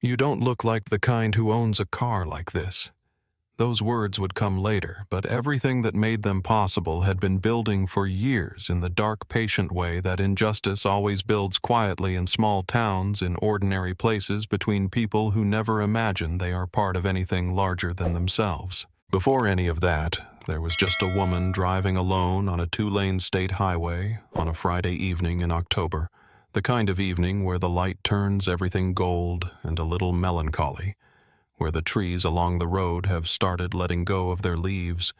"You don't look like the kind who owns a car like this." Those words would come later, but everything that made them possible had been building for years in the dark, patient way that injustice always builds quietly in small towns, in ordinary places between people who never imagine they are part of anything larger than themselves. Before any of that, there was just a woman driving alone on a two-lane state highway on a Friday evening in October, the kind of evening where the light turns everything gold and a little melancholy, where the trees along the road have started letting go of their leaves,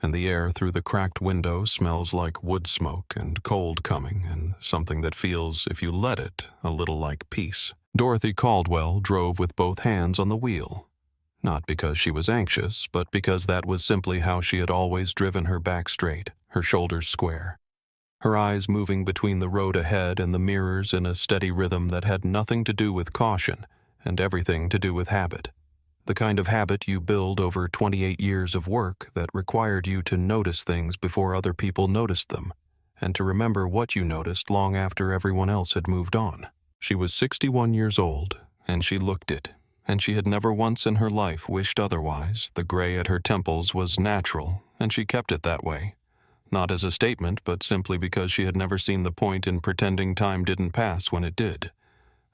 and the air through the cracked window smells like wood smoke and cold coming, and something that feels, if you let it, a little like peace. Dorothy Caldwell drove with both hands on the wheel, not because she was anxious, but because that was simply how she had always driven, her back straight, her shoulders square, her eyes moving between the road ahead and the mirrors in a steady rhythm that had nothing to do with caution and everything to do with habit. The kind of habit you build over 28 years of work that required you to notice things before other people noticed them, and to remember what you noticed long after everyone else had moved on. She was 61 years old, and she looked it, and she had never once in her life wished otherwise. The gray at her temples was natural, and she kept it that way. Not as a statement, but simply because she had never seen the point in pretending time didn't pass when it did.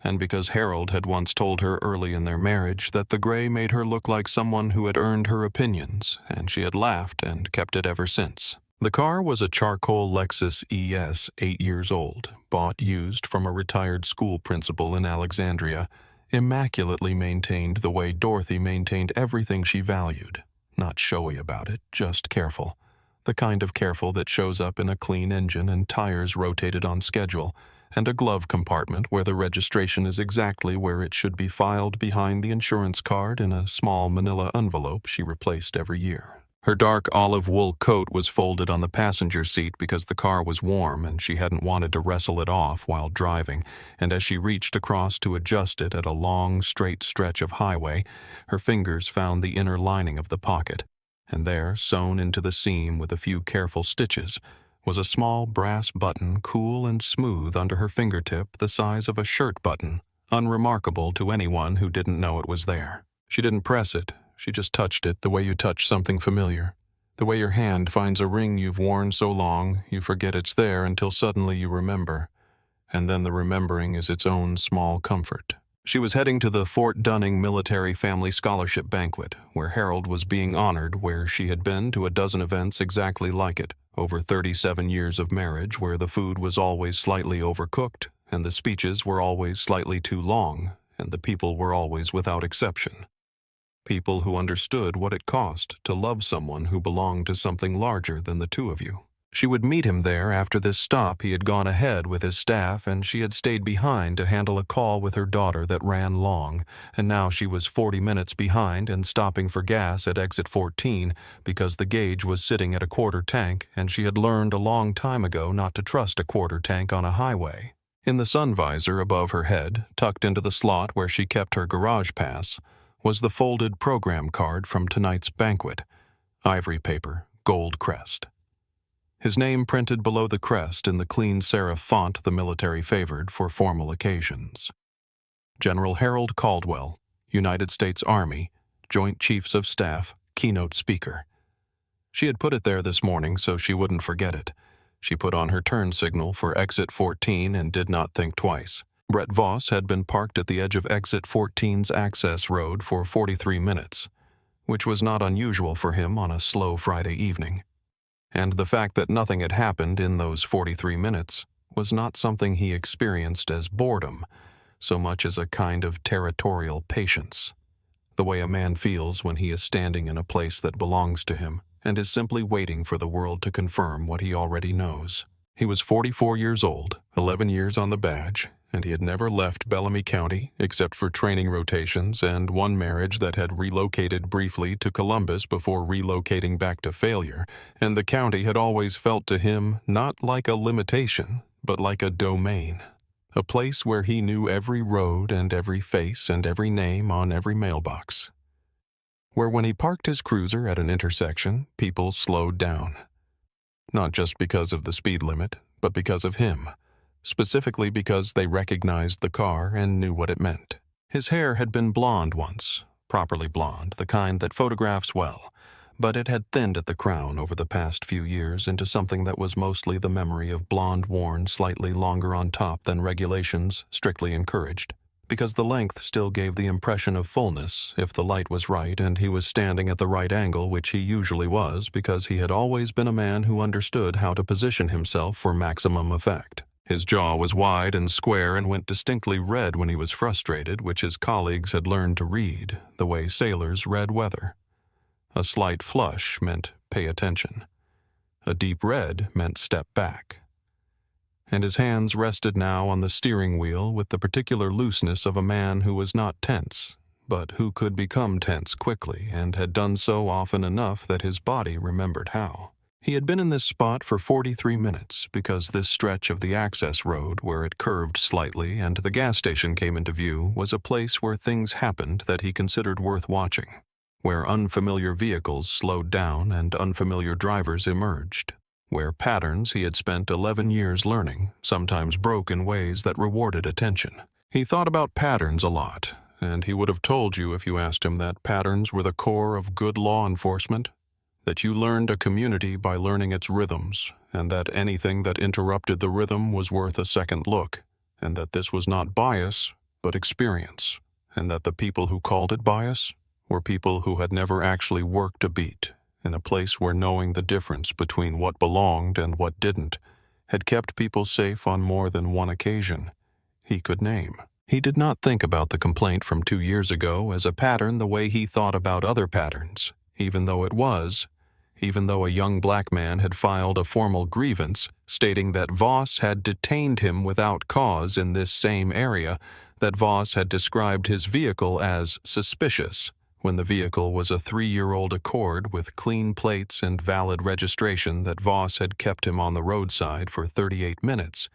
And because Harold had once told her early in their marriage that the gray made her look like someone who had earned her opinions, and she had laughed and kept it ever since. The car was a charcoal Lexus ES, 8 years old, bought used from a retired school principal in Alexandria, immaculately maintained the way Dorothy maintained everything she valued. Not showy about it, just careful. The kind of careful that shows up in a clean engine and tires rotated on schedule, and a glove compartment where the registration is exactly where it should be, filed behind the insurance card in a small manila envelope she replaced every year. Her dark olive wool coat was folded on the passenger seat because the car was warm and she hadn't wanted to wrestle it off while driving, and as she reached across to adjust it at a long, straight stretch of highway, her fingers found the inner lining of the pocket, and there, sewn into the seam with a few careful stitches, was a small brass button, cool and smooth under her fingertip, the size of a shirt button, unremarkable to anyone who didn't know it was there. She didn't press it, she just touched it the way you touch something familiar. The way your hand finds a ring you've worn so long, you forget it's there until suddenly you remember, and then the remembering is its own small comfort. She was heading to the Fort Dunning Military Family Scholarship Banquet, where Harold was being honored, where she had been to a dozen events exactly like it, over 37 years of marriage, where the food was always slightly overcooked, and the speeches were always slightly too long, and the people were always without exception. People who understood what it cost to love someone who belonged to something larger than the two of you. She would meet him there after this stop. He had gone ahead with his staff, and she had stayed behind to handle a call with her daughter that ran long, and now she was 40 minutes behind and stopping for gas at exit 14 because the gauge was sitting at a quarter tank, and she had learned a long time ago not to trust a quarter tank on a highway. In the sun visor above her head, tucked into the slot where she kept her garage pass, was the folded program card from tonight's banquet, ivory paper, gold crest. His name printed below the crest in the clean serif font the military favored for formal occasions. General Harold Caldwell, United States Army, Joint Chiefs of Staff, keynote speaker. She had put it there this morning so she wouldn't forget it. She put on her turn signal for exit 14 and did not think twice. Brett Voss had been parked at the edge of exit 14's access road for 43 minutes, which was not unusual for him on a slow Friday evening. And the fact that nothing had happened in those 43 minutes was not something he experienced as boredom, so much as a kind of territorial patience, the way a man feels when he is standing in a place that belongs to him and is simply waiting for the world to confirm what he already knows. He was 44 years old, 11 years on the badge, and he had never left Bellamy County except for training rotations and one marriage that had relocated briefly to Columbus before relocating back to failure, and the county had always felt to him not like a limitation, but like a domain, a place where he knew every road and every face and every name on every mailbox, where when he parked his cruiser at an intersection, people slowed down, not just because of the speed limit, but because of him. Specifically because they recognized the car and knew what it meant. His hair had been blonde once, properly blonde, the kind that photographs well, but it had thinned at the crown over the past few years into something that was mostly the memory of blonde worn slightly longer on top than regulations strictly encouraged, because the length still gave the impression of fullness if the light was right and he was standing at the right angle, which he usually was because he had always been a man who understood how to position himself for maximum effect. His jaw was wide and square and went distinctly red when he was frustrated, which his colleagues had learned to read, the way sailors read weather. A slight flush meant pay attention. A deep red meant step back. And his hands rested now on the steering wheel with the particular looseness of a man who was not tense, but who could become tense quickly and had done so often enough that his body remembered how. He had been in this spot for 43 minutes because this stretch of the access road where it curved slightly and the gas station came into view was a place where things happened that he considered worth watching, where unfamiliar vehicles slowed down and unfamiliar drivers emerged, where patterns he had spent 11 years learning sometimes broke in ways that rewarded attention. He thought about patterns a lot, and he would have told you if you asked him that patterns were the core of good law enforcement, that you learned a community by learning its rhythms, and that anything that interrupted the rhythm was worth a second look, and that this was not bias, but experience, and that the people who called it bias were people who had never actually worked a beat, in a place where knowing the difference between what belonged and what didn't had kept people safe on more than one occasion he could name. He did not think about the complaint from 2 years ago as a pattern the way he thought about other patterns, even though a young black man had filed a formal grievance stating that Voss had detained him without cause in this same area, that Voss had described his vehicle as suspicious, when the vehicle was a 3-year-old Accord with clean plates and valid registration, that Voss had kept him on the roadside for 38 minutes,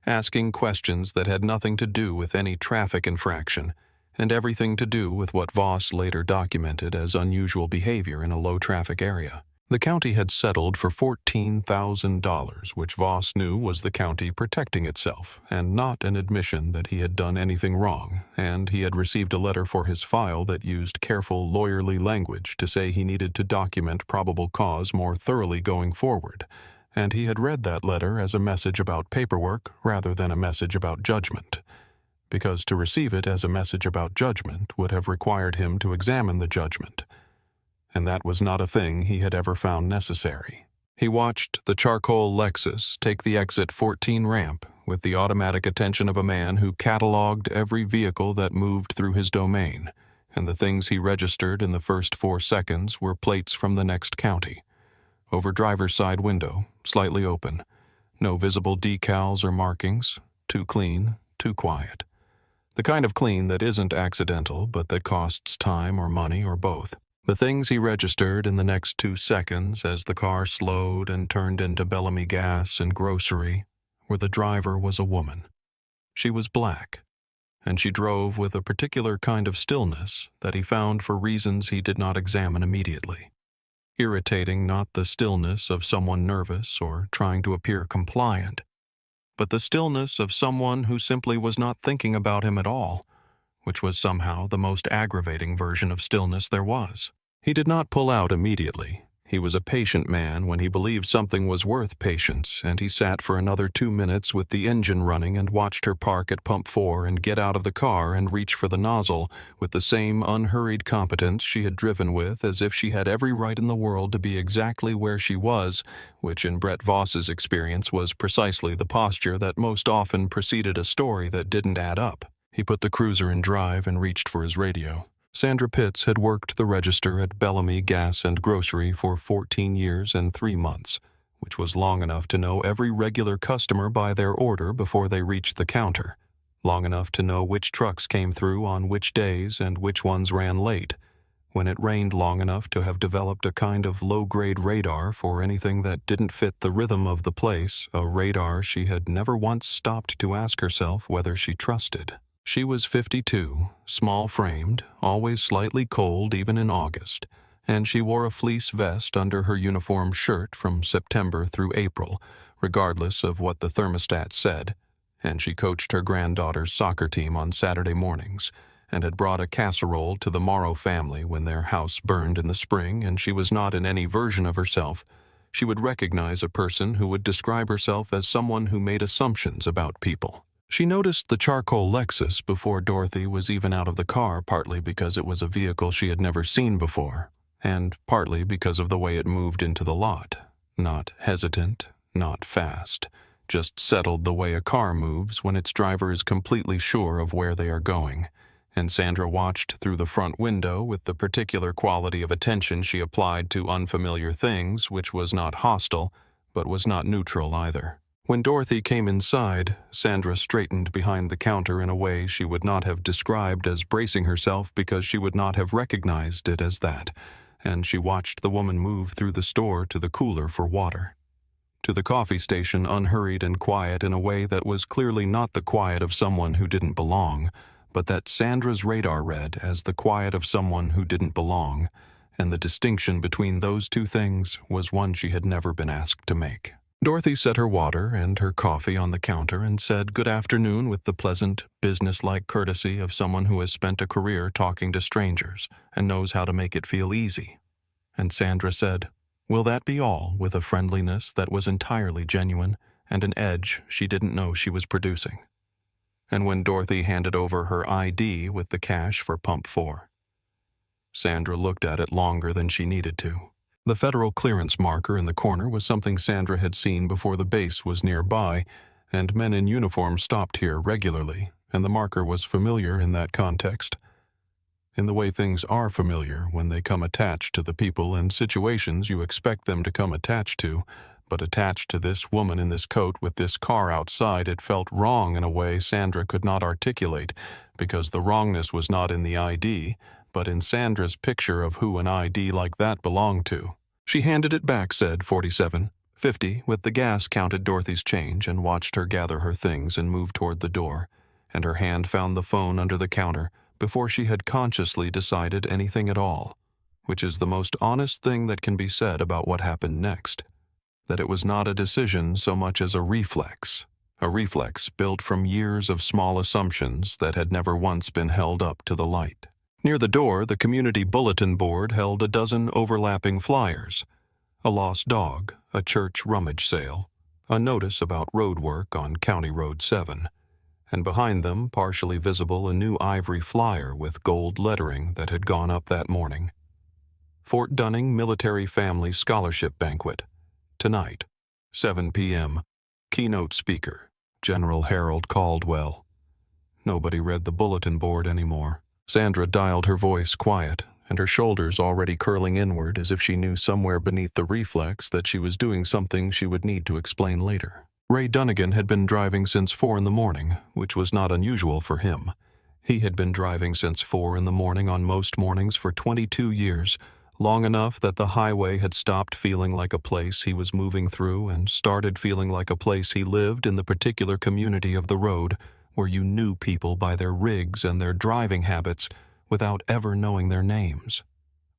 asking questions that had nothing to do with any traffic infraction, and everything to do with what Voss later documented as unusual behavior in a low-traffic area. The county had settled for $14,000, which Voss knew was the county protecting itself, and not an admission that he had done anything wrong, and he had received a letter for his file that used careful lawyerly language to say he needed to document probable cause more thoroughly going forward, and he had read that letter as a message about paperwork rather than a message about judgment, because to receive it as a message about judgment would have required him to examine the judgment, and that was not a thing he had ever found necessary. He watched the charcoal Lexus take the exit 14 ramp with the automatic attention of a man who cataloged every vehicle that moved through his domain, and the things he registered in the first 4 seconds were plates from the next county. Over driver's side window, slightly open. No visible decals or markings. Too clean, too quiet. The kind of clean that isn't accidental, but that costs time or money or both. The things he registered in the next 2 seconds as the car slowed and turned into Bellamy Gas and Grocery, where the driver was a woman. She was black, and she drove with a particular kind of stillness that he found for reasons he did not examine immediately. Irritating not the stillness of someone nervous or trying to appear compliant, but the stillness of someone who simply was not thinking about him at all, which was somehow the most aggravating version of stillness there was. He did not pull out immediately. He was a patient man when he believed something was worth patience, and he sat for another 2 minutes with the engine running and watched her park at pump 4 and get out of the car and reach for the nozzle with the same unhurried competence she had driven with, as if she had every right in the world to be exactly where she was, which in Brett Voss's experience was precisely the posture that most often preceded a story that didn't add up. He put the cruiser in drive and reached for his radio. Sandra Pitts had worked the register at Bellamy Gas and Grocery for 14 years and 3 months, which was long enough to know every regular customer by their order before they reached the counter, long enough to know which trucks came through on which days and which ones ran late, when it rained long enough to have developed a kind of low-grade radar for anything that didn't fit the rhythm of the place, a radar she had never once stopped to ask herself whether she trusted. She was 52, small-framed, always slightly cold even in August, and she wore a fleece vest under her uniform shirt from September through April, regardless of what the thermostat said, and she coached her granddaughter's soccer team on Saturday mornings, and had brought a casserole to the Morrow family when their house burned in the spring and she was not in any version of herself, she would recognize a person who would describe herself as someone who made assumptions about people. She noticed the charcoal Lexus before Dorothy was even out of the car, partly because it was a vehicle she had never seen before, and partly because of the way it moved into the lot. Not hesitant, not fast, just settled the way a car moves when its driver is completely sure of where they are going. And Sandra watched through the front window with the particular quality of attention she applied to unfamiliar things, which was not hostile, but was not neutral either. When Dorothy came inside, Sandra straightened behind the counter in a way she would not have described as bracing herself because she would not have recognized it as that, and she watched the woman move through the store to the cooler for water, to the coffee station unhurried and quiet in a way that was clearly not the quiet of someone who didn't belong, but that Sandra's radar read as the quiet of someone who didn't belong, and the distinction between those two things was one she had never been asked to make. Dorothy set her water and her coffee on the counter and said good afternoon with the pleasant, business-like courtesy of someone who has spent a career talking to strangers and knows how to make it feel easy. And Sandra said, "Will that be all?" with a friendliness that was entirely genuine and an edge she didn't know she was producing. And when Dorothy handed over her ID with the cash for Pump 4, Sandra looked at it longer than she needed to. The federal clearance marker in the corner was something Sandra had seen before the base was nearby, and men in uniform stopped here regularly, and the marker was familiar in that context. In the way things are familiar when they come attached to the people and situations you expect them to come attached to, but attached to this woman in this coat with this car outside, it felt wrong in a way Sandra could not articulate, because the wrongness was not in the ID, but in Sandra's picture of who an ID like that belonged to. She handed it back, said 47.50 with the gas, counted Dorothy's change, and watched her gather her things and move toward the door, and her hand found the phone under the counter before she had consciously decided anything at all, which is the most honest thing that can be said about what happened next, that it was not a decision so much as a reflex built from years of small assumptions that had never once been held up to the light. Near the door, the community bulletin board held a dozen overlapping flyers: a lost dog, a church rummage sale, a notice about road work on County Road 7, and behind them, partially visible, a new ivory flyer with gold lettering that had gone up that morning. Fort Dunning Military Family Scholarship Banquet. Tonight, 7 p.m. Keynote speaker, General Harold Caldwell. Nobody read the bulletin board anymore. Sandra dialed her voice quiet, and her shoulders already curling inward as if she knew somewhere beneath the reflex that she was doing something she would need to explain later. Ray Dunnigan had been driving since 4 in the morning, which was not unusual for him. He had been driving since 4 in the morning on most mornings for 22 years, long enough that the highway had stopped feeling like a place he was moving through and started feeling like a place he lived in the particular community of the road, where you knew people by their rigs and their driving habits without ever knowing their names,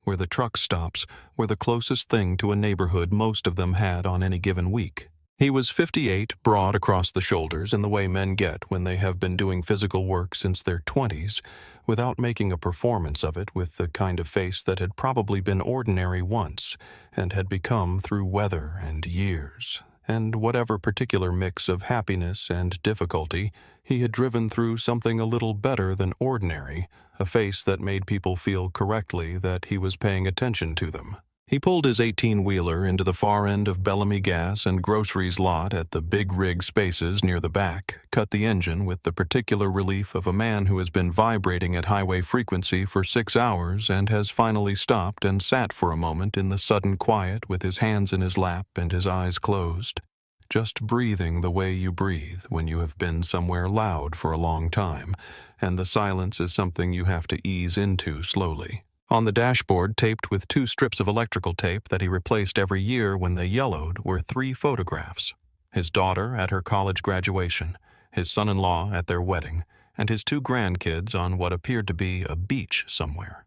where the truck stops were the closest thing to a neighborhood most of them had on any given week. He was 58, broad across the shoulders in the way men get when they have been doing physical work since their 20s, without making a performance of it, with the kind of face that had probably been ordinary once and had become, through weather and years, and whatever particular mix of happiness and difficulty, he had driven through something a little better than ordinary, a face that made people feel correctly that he was paying attention to them. He pulled his 18-wheeler into the far end of Bellamy Gas and Groceries lot at the big rig spaces near the back, cut the engine with the particular relief of a man who has been vibrating at highway frequency for 6 hours and has finally stopped and sat for a moment in the sudden quiet with his hands in his lap and his eyes closed, just breathing the way you breathe when you have been somewhere loud for a long time, and the silence is something you have to ease into slowly. On the dashboard, taped with 2 strips of electrical tape that he replaced every year when they yellowed, were 3 photographs: his daughter at her college graduation, his son-in-law at their wedding, and his 2 grandkids on what appeared to be a beach somewhere.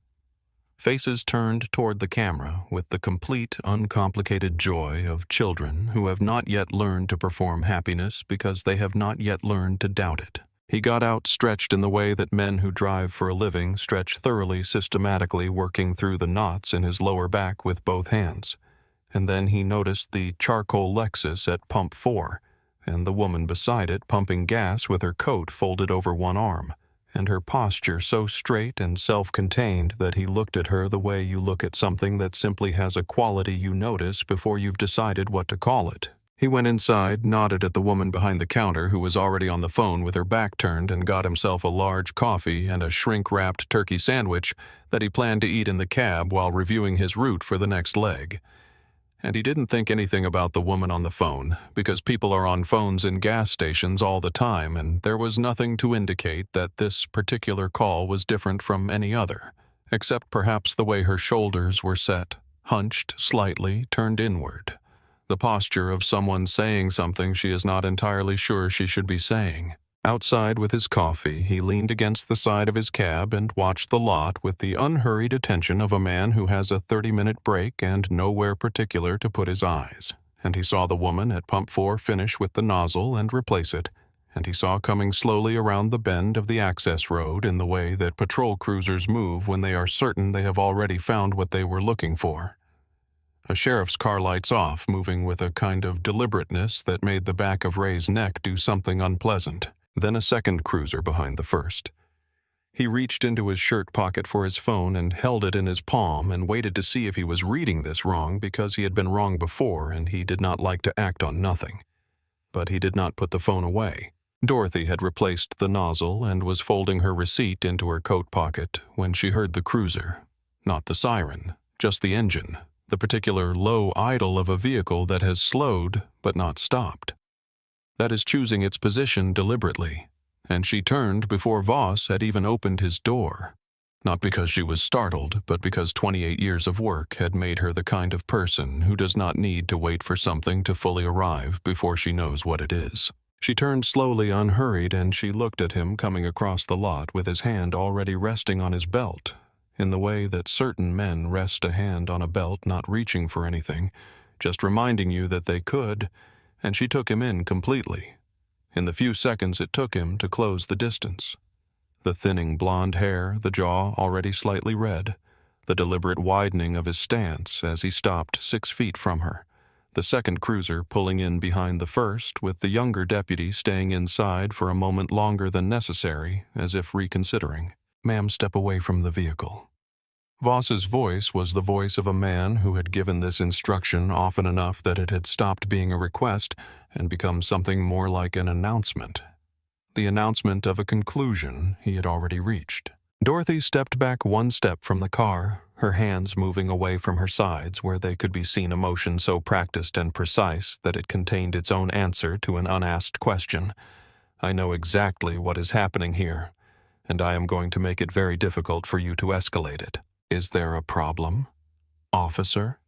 Faces turned toward the camera with the complete, uncomplicated joy of children who have not yet learned to perform happiness because they have not yet learned to doubt it. He got out stretched in the way that men who drive for a living stretch thoroughly, systematically, working through the knots in his lower back with both hands. And then he noticed the charcoal Lexus at pump 4, and the woman beside it pumping gas with her coat folded over one arm, and her posture so straight and self-contained that he looked at her the way you look at something that simply has a quality you notice before you've decided what to call it. He went inside, nodded at the woman behind the counter who was already on the phone with her back turned, and got himself a large coffee and a shrink-wrapped turkey sandwich that he planned to eat in the cab while reviewing his route for the next leg. And he didn't think anything about the woman on the phone, because people are on phones in gas stations all the time, and there was nothing to indicate that this particular call was different from any other, except perhaps the way her shoulders were set, hunched slightly, turned inward. The posture of someone saying something she is not entirely sure she should be saying. Outside with his coffee, he leaned against the side of his cab and watched the lot with the unhurried attention of a man who has a 30-minute break and nowhere particular to put his eyes. And he saw the woman at pump 4 finish with the nozzle and replace it, and he saw coming slowly around the bend of the access road in the way that patrol cruisers move when they are certain they have already found what they were looking for. A sheriff's car lights off, moving with a kind of deliberateness that made the back of Ray's neck do something unpleasant. Then a second cruiser behind the first. He reached into his shirt pocket for his phone and held it in his palm and waited to see if he was reading this wrong, because he had been wrong before and he did not like to act on nothing. But he did not put the phone away. Dorothy had replaced the nozzle and was folding her receipt into her coat pocket when she heard the cruiser. Not the siren, just the engine. The particular low idle of a vehicle that has slowed but not stopped. That is choosing its position deliberately, and she turned before Voss had even opened his door. Not because she was startled, but because 28 years of work had made her the kind of person who does not need to wait for something to fully arrive before she knows what it is. She turned slowly, unhurried, and she looked at him coming across the lot with his hand already resting on his belt, in the way that certain men rest a hand on a belt, not reaching for anything, just reminding you that they could, and she took him in completely. In the few seconds it took him to close the distance. The thinning blonde hair, the jaw already slightly red, the deliberate widening of his stance as he stopped 6 feet from her, the second cruiser pulling in behind the first, with the younger deputy staying inside for a moment longer than necessary, as if reconsidering. "Ma'am, step away from the vehicle." Voss's voice was the voice of a man who had given this instruction often enough that it had stopped being a request and become something more like an announcement. The announcement of a conclusion he had already reached. Dorothy stepped back 1 step from the car, her hands moving away from her sides where they could be seen, a motion so practiced and precise that it contained its own answer to an unasked question. "I know exactly what is happening here, and I am going to make it very difficult for you to escalate it. Is there a problem, officer?"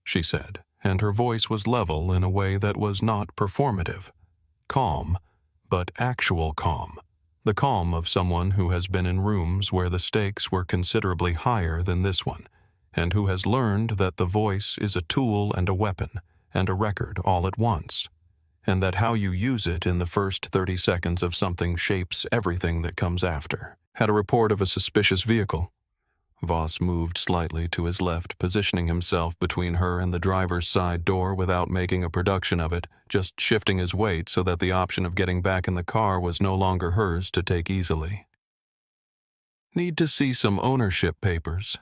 she said, and her voice was level in a way that was not performative. Calm, but actual calm. The calm of someone who has been in rooms where the stakes were considerably higher than this one, and who has learned that the voice is a tool and a weapon, and a record all at once, and that how you use it in the first 30 seconds of something shapes everything that comes after. Had a report of a suspicious vehicle. Voss moved slightly to his left, positioning himself between her and the driver's side door without making a production of it, just shifting his weight so that the option of getting back in the car was no longer hers to take easily. "Need to see some ownership papers."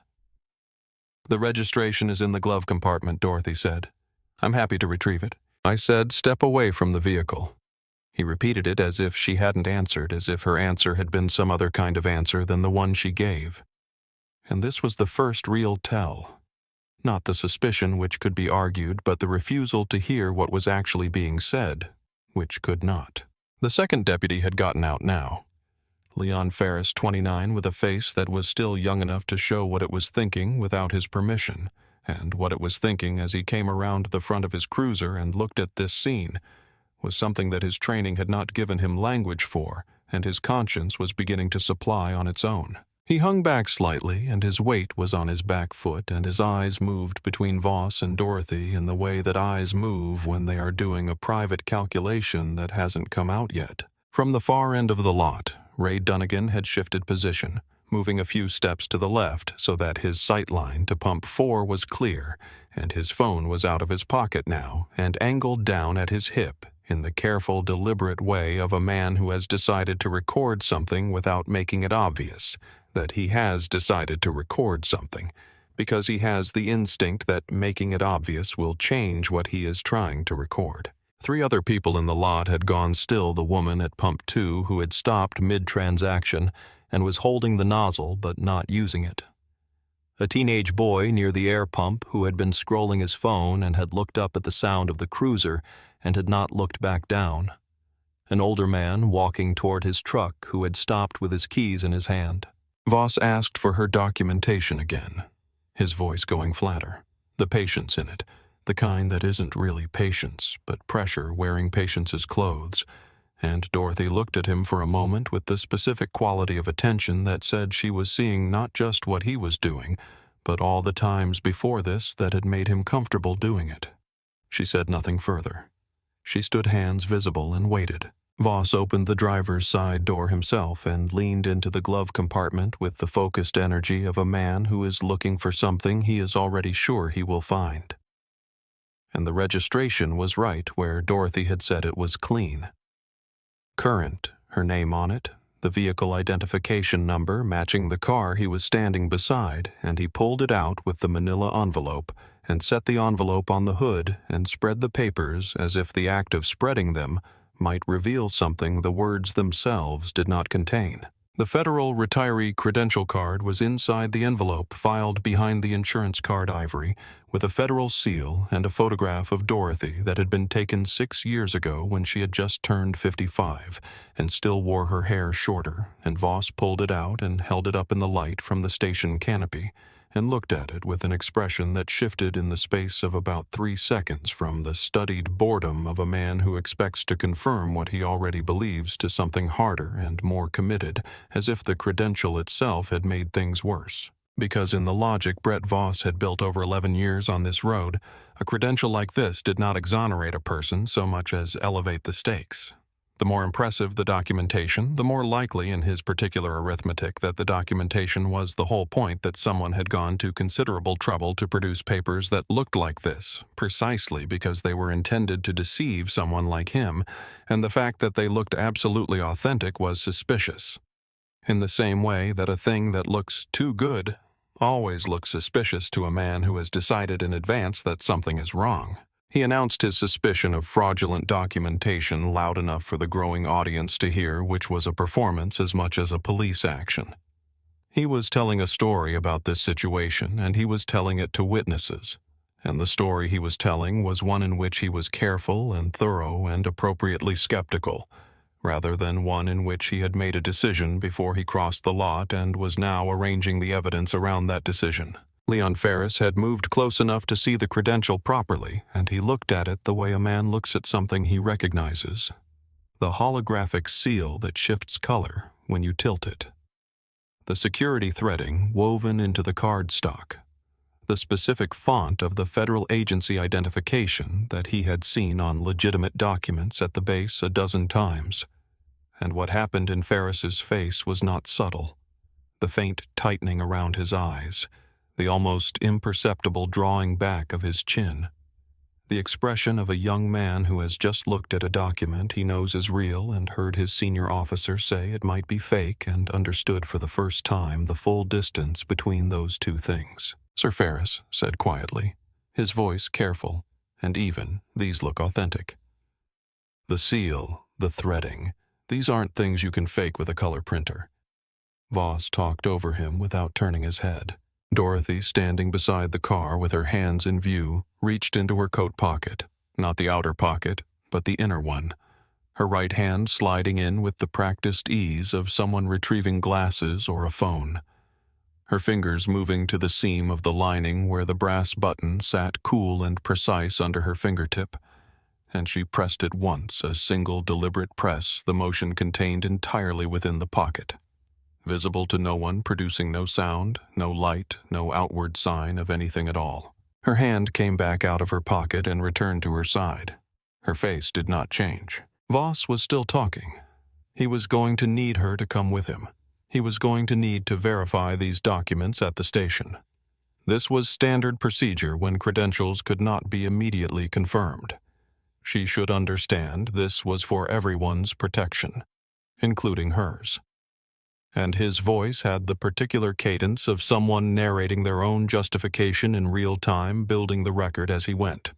"The registration is in the glove compartment," Dorothy said. "I'm happy to retrieve it." "I said step away from the vehicle." He repeated it as if she hadn't answered, as if her answer had been some other kind of answer than the one she gave. And this was the first real tell. Not the suspicion which could be argued, but the refusal to hear what was actually being said, which could not. The second deputy had gotten out now. Leon Ferris, 29, with a face that was still young enough to show what it was thinking without his permission, and what it was thinking as he came around the front of his cruiser and looked at this scene, was something that his training had not given him language for, and his conscience was beginning to supply on its own. He hung back slightly, and his weight was on his back foot, and his eyes moved between Voss and Dorothy in the way that eyes move when they are doing a private calculation that hasn't come out yet. From the far end of the lot, Ray Dunnigan had shifted position, moving a few steps to the left so that his sight line to pump 4 was clear, and his phone was out of his pocket now and angled down at his hip in the careful, deliberate way of a man who has decided to record something without making it obvious that he has decided to record something, because he has the instinct that making it obvious will change what he is trying to record. 3 other people in the lot had gone still. The woman at pump 2 who had stopped mid-transaction and was holding the nozzle but not using it. A teenage boy near the air pump who had been scrolling his phone and had looked up at the sound of the cruiser and had not looked back down. An older man walking toward his truck who had stopped with his keys in his hand. Voss asked for her documentation again, his voice going flatter. The patience in it, the kind that isn't really patience, but pressure wearing patience's clothes, and Dorothy looked at him for a moment with the specific quality of attention that said she was seeing not just what he was doing, but all the times before this that had made him comfortable doing it. She said nothing further. She stood hands visible and waited. Voss opened the driver's side door himself and leaned into the glove compartment with the focused energy of a man who is looking for something he is already sure he will find. And the registration was right where Dorothy had said it was clean. Current, her name on it, the vehicle identification number matching the car he was standing beside, and he pulled it out with the manila envelope and set the envelope on the hood and spread the papers as if the act of spreading them might reveal something the words themselves did not contain. The federal retiree credential card was inside the envelope filed behind the insurance card ivory with a federal seal and a photograph of Dorothy that had been taken 6 years ago when she had just turned 55 and still wore her hair shorter, and Voss pulled it out and held it up in the light from the station canopy and looked at it with an expression that shifted in the space of about 3 seconds from the studied boredom of a man who expects to confirm what he already believes to something harder and more committed, as if the credential itself had made things worse. Because in the logic Brett Voss had built over 11 years on this road, a credential like this did not exonerate a person so much as elevate the stakes. The more impressive the documentation, the more likely in his particular arithmetic that the documentation was the whole point that someone had gone to considerable trouble to produce papers that looked like this, precisely because they were intended to deceive someone like him, and the fact that they looked absolutely authentic was suspicious. In the same way that a thing that looks too good always looks suspicious to a man who has decided in advance that something is wrong. He announced his suspicion of fraudulent documentation loud enough for the growing audience to hear, which was a performance as much as a police action. He was telling a story about this situation, and he was telling it to witnesses, and the story he was telling was one in which he was careful and thorough and appropriately skeptical, rather than one in which he had made a decision before he crossed the lot and was now arranging the evidence around that decision. Leon Ferris had moved close enough to see the credential properly, and he looked at it the way a man looks at something he recognizes. The holographic seal that shifts color when you tilt it. The security threading woven into the cardstock. The specific font of the federal agency identification that he had seen on legitimate documents at the base a dozen times. And what happened in Ferris's face was not subtle. The faint tightening around his eyes, the almost imperceptible drawing back of his chin, the expression of a young man who has just looked at a document he knows is real and heard his senior officer say it might be fake and understood for the first time the full distance between those two things. Sir Ferris said quietly, his voice careful and even. These look authentic. The seal, the threading, these aren't things you can fake with a color printer. Voss talked over him without turning his head. Dorothy, standing beside the car with her hands in view, reached into her coat pocket, not the outer pocket, but the inner one, her right hand sliding in with the practiced ease of someone retrieving glasses or a phone, her fingers moving to the seam of the lining where the brass button sat cool and precise under her fingertip, and she pressed it once, a single deliberate press, the motion contained entirely within the pocket. Visible to no one, producing no sound, no light, no outward sign of anything at all. Her hand came back out of her pocket and returned to her side. Her face did not change. Voss was still talking. He was going to need her to come with him. He was going to need to verify these documents at the station. This was standard procedure when credentials could not be immediately confirmed. She should understand this was for everyone's protection, including hers. And his voice had the particular cadence of someone narrating their own justification in real time, building the record as he went,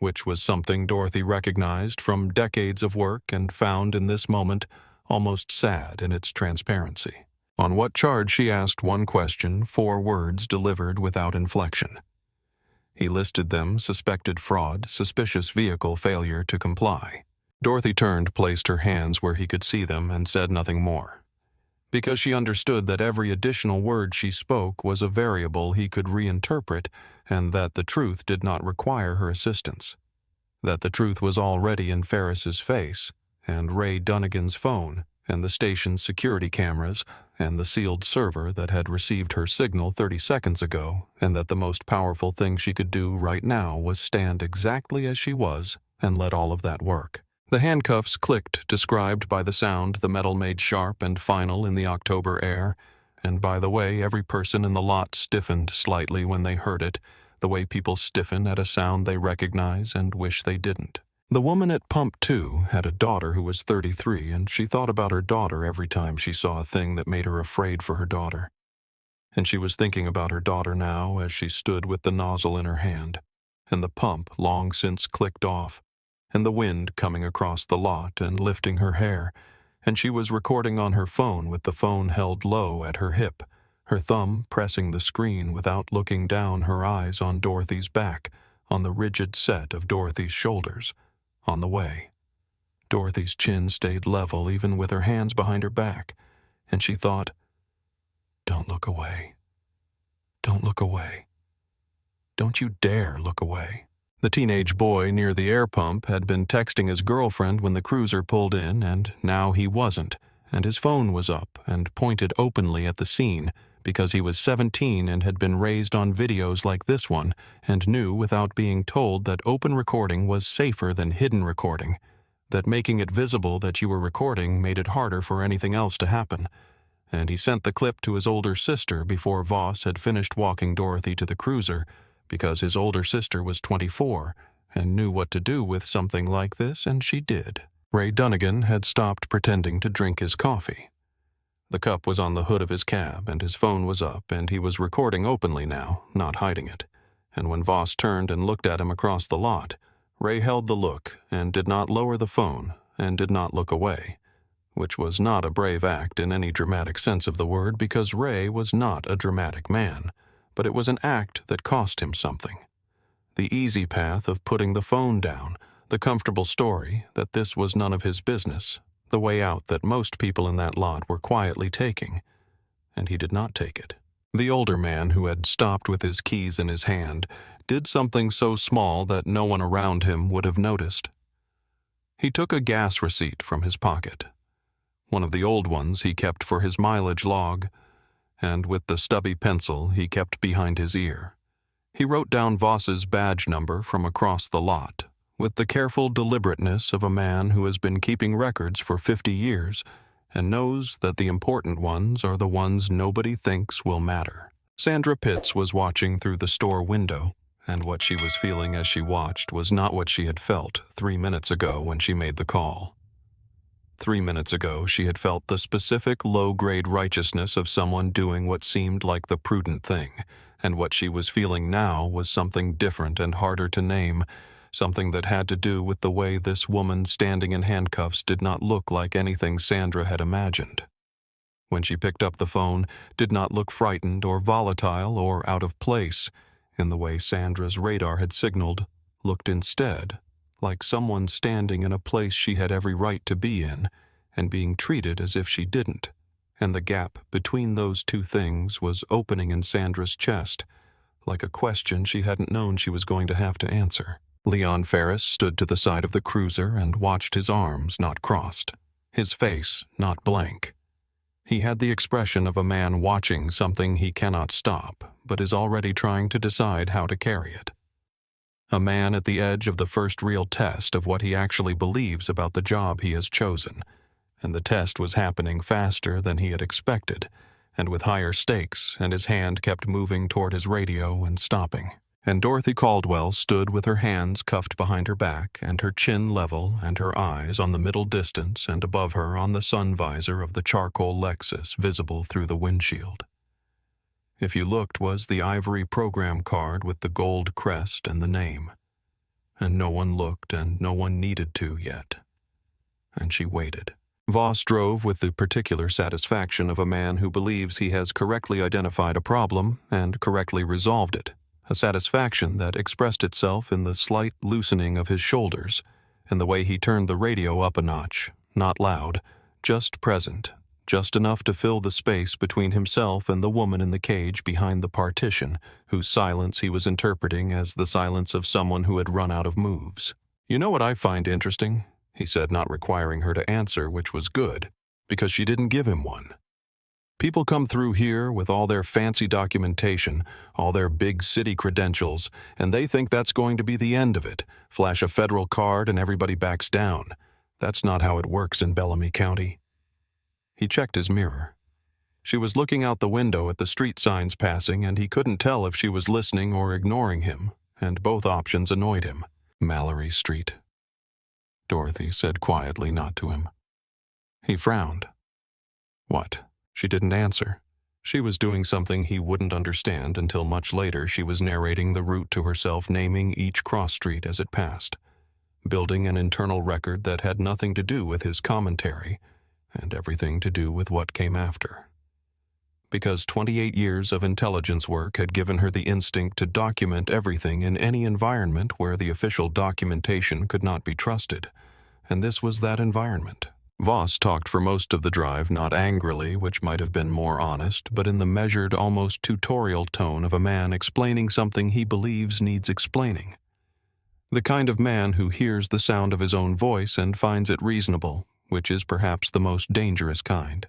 which was something Dorothy recognized from decades of work and found in this moment almost sad in its transparency. On what charge, she asked one question, 4 words delivered without inflection. He listed them: suspected fraud, suspicious vehicle, failure to comply. Dorothy turned, placed her hands where he could see them, and said nothing more, because she understood that every additional word she spoke was a variable he could reinterpret, and that the truth did not require her assistance. That the truth was already in Ferris's face, and Ray Dunnigan's phone, and the station's security cameras, and the sealed server that had received her signal 30 seconds ago, and that the most powerful thing she could do right now was stand exactly as she was and let all of that work. The handcuffs clicked, described by the sound the metal made sharp and final in the October air, and by the way every person in the lot stiffened slightly when they heard it, the way people stiffen at a sound they recognize and wish they didn't. The woman at Pump 2 had a daughter who was 33, and she thought about her daughter every time she saw a thing that made her afraid for her daughter. And she was thinking about her daughter now as she stood with the nozzle in her hand, and the pump long since clicked off, and the wind coming across the lot and lifting her hair, and she was recording on her phone with the phone held low at her hip, her thumb pressing the screen without looking down, her eyes on Dorothy's back, on the rigid set of Dorothy's shoulders. On the way, Dorothy's chin stayed level even with her hands behind her back, and she thought, "Don't look away. Don't look away. Don't you dare look away." The teenage boy near the air pump had been texting his girlfriend when the cruiser pulled in, and now he wasn't, and his phone was up and pointed openly at the scene, because he was 17 and had been raised on videos like this one, and knew without being told that open recording was safer than hidden recording, that making it visible that you were recording made it harder for anything else to happen. And he sent the clip to his older sister before Voss had finished walking Dorothy to the cruiser, because his older sister was 24 and knew what to do with something like this, and she did. Ray Dunnigan had stopped pretending to drink his coffee. The cup was on the hood of his cab, and his phone was up, and he was recording openly now, not hiding it. And when Voss turned and looked at him across the lot, Ray held the look and did not lower the phone and did not look away, which was not a brave act in any dramatic sense of the word, because Ray was not a dramatic man, but it was an act that cost him something. The easy path of putting the phone down, the comfortable story that this was none of his business, the way out that most people in that lot were quietly taking, and he did not take it. The older man, who had stopped with his keys in his hand, did something so small that no one around him would have noticed. He took a gas receipt from his pocket, one of the old ones he kept for his mileage log, and with the stubby pencil he kept behind his ear, he wrote down Voss's badge number from across the lot, with the careful deliberateness of a man who has been keeping records for 50 years and knows that the important ones are the ones nobody thinks will matter. Sandra Pitts was watching through the store window, and what she was feeling as she watched was not what she had felt 3 minutes ago when she made the call. 3 minutes ago, she had felt the specific low-grade righteousness of someone doing what seemed like the prudent thing, and what she was feeling now was something different and harder to name, something that had to do with the way this woman standing in handcuffs did not look like anything Sandra had imagined. When she picked up the phone, did not look frightened or volatile or out of place, in the way Sandra's radar had signaled, looked instead like someone standing in a place she had every right to be in, and being treated as if she didn't, and the gap between those two things was opening in Sandra's chest, like a question she hadn't known she was going to have to answer. Leon Ferris stood to the side of the cruiser and watched, his arms not crossed, his face not blank. He had the expression of a man watching something he cannot stop, but is already trying to decide how to carry it. A man at the edge of the first real test of what he actually believes about the job he has chosen, and the test was happening faster than he had expected, and with higher stakes, and his hand kept moving toward his radio and stopping. And Dorothy Caldwell stood with her hands cuffed behind her back and her chin level and her eyes on the middle distance and above her on the sun visor of the charcoal Lexus visible through the windshield. If you looked was the ivory program card with the gold crest and the name. And no one looked and no one needed to yet. And she waited. Voss drove with the particular satisfaction of a man who believes he has correctly identified a problem and correctly resolved it. A satisfaction that expressed itself in the slight loosening of his shoulders, and the way he turned the radio up a notch, not loud, just present, just enough to fill the space between himself and the woman in the cage behind the partition, whose silence he was interpreting as the silence of someone who had run out of moves. "You know what I find interesting?" he said, not requiring her to answer, which was good, because she didn't give him one. "People come through here with all their fancy documentation, all their big city credentials, and they think that's going to be the end of it. Flash a federal card and everybody backs down. That's not how it works in Bellamy County." He checked his mirror. She was looking out the window at the street signs passing, and he couldn't tell if she was listening or ignoring him, and both options annoyed him. "Mallory Street," Dorothy said quietly, not to him. He frowned. What? She didn't answer. She was doing something he wouldn't understand until much later she was narrating the route to herself, naming each cross street as it passed, building an internal record that had nothing to do with his commentary and everything to do with what came after. Because 28 years of intelligence work had given her the instinct to document everything in any environment where the official documentation could not be trusted, and this was that environment. Voss talked for most of the drive, not angrily, which might have been more honest, but in the measured, almost tutorial tone of a man explaining something he believes needs explaining. The kind of man who hears the sound of his own voice and finds it reasonable, which is perhaps the most dangerous kind.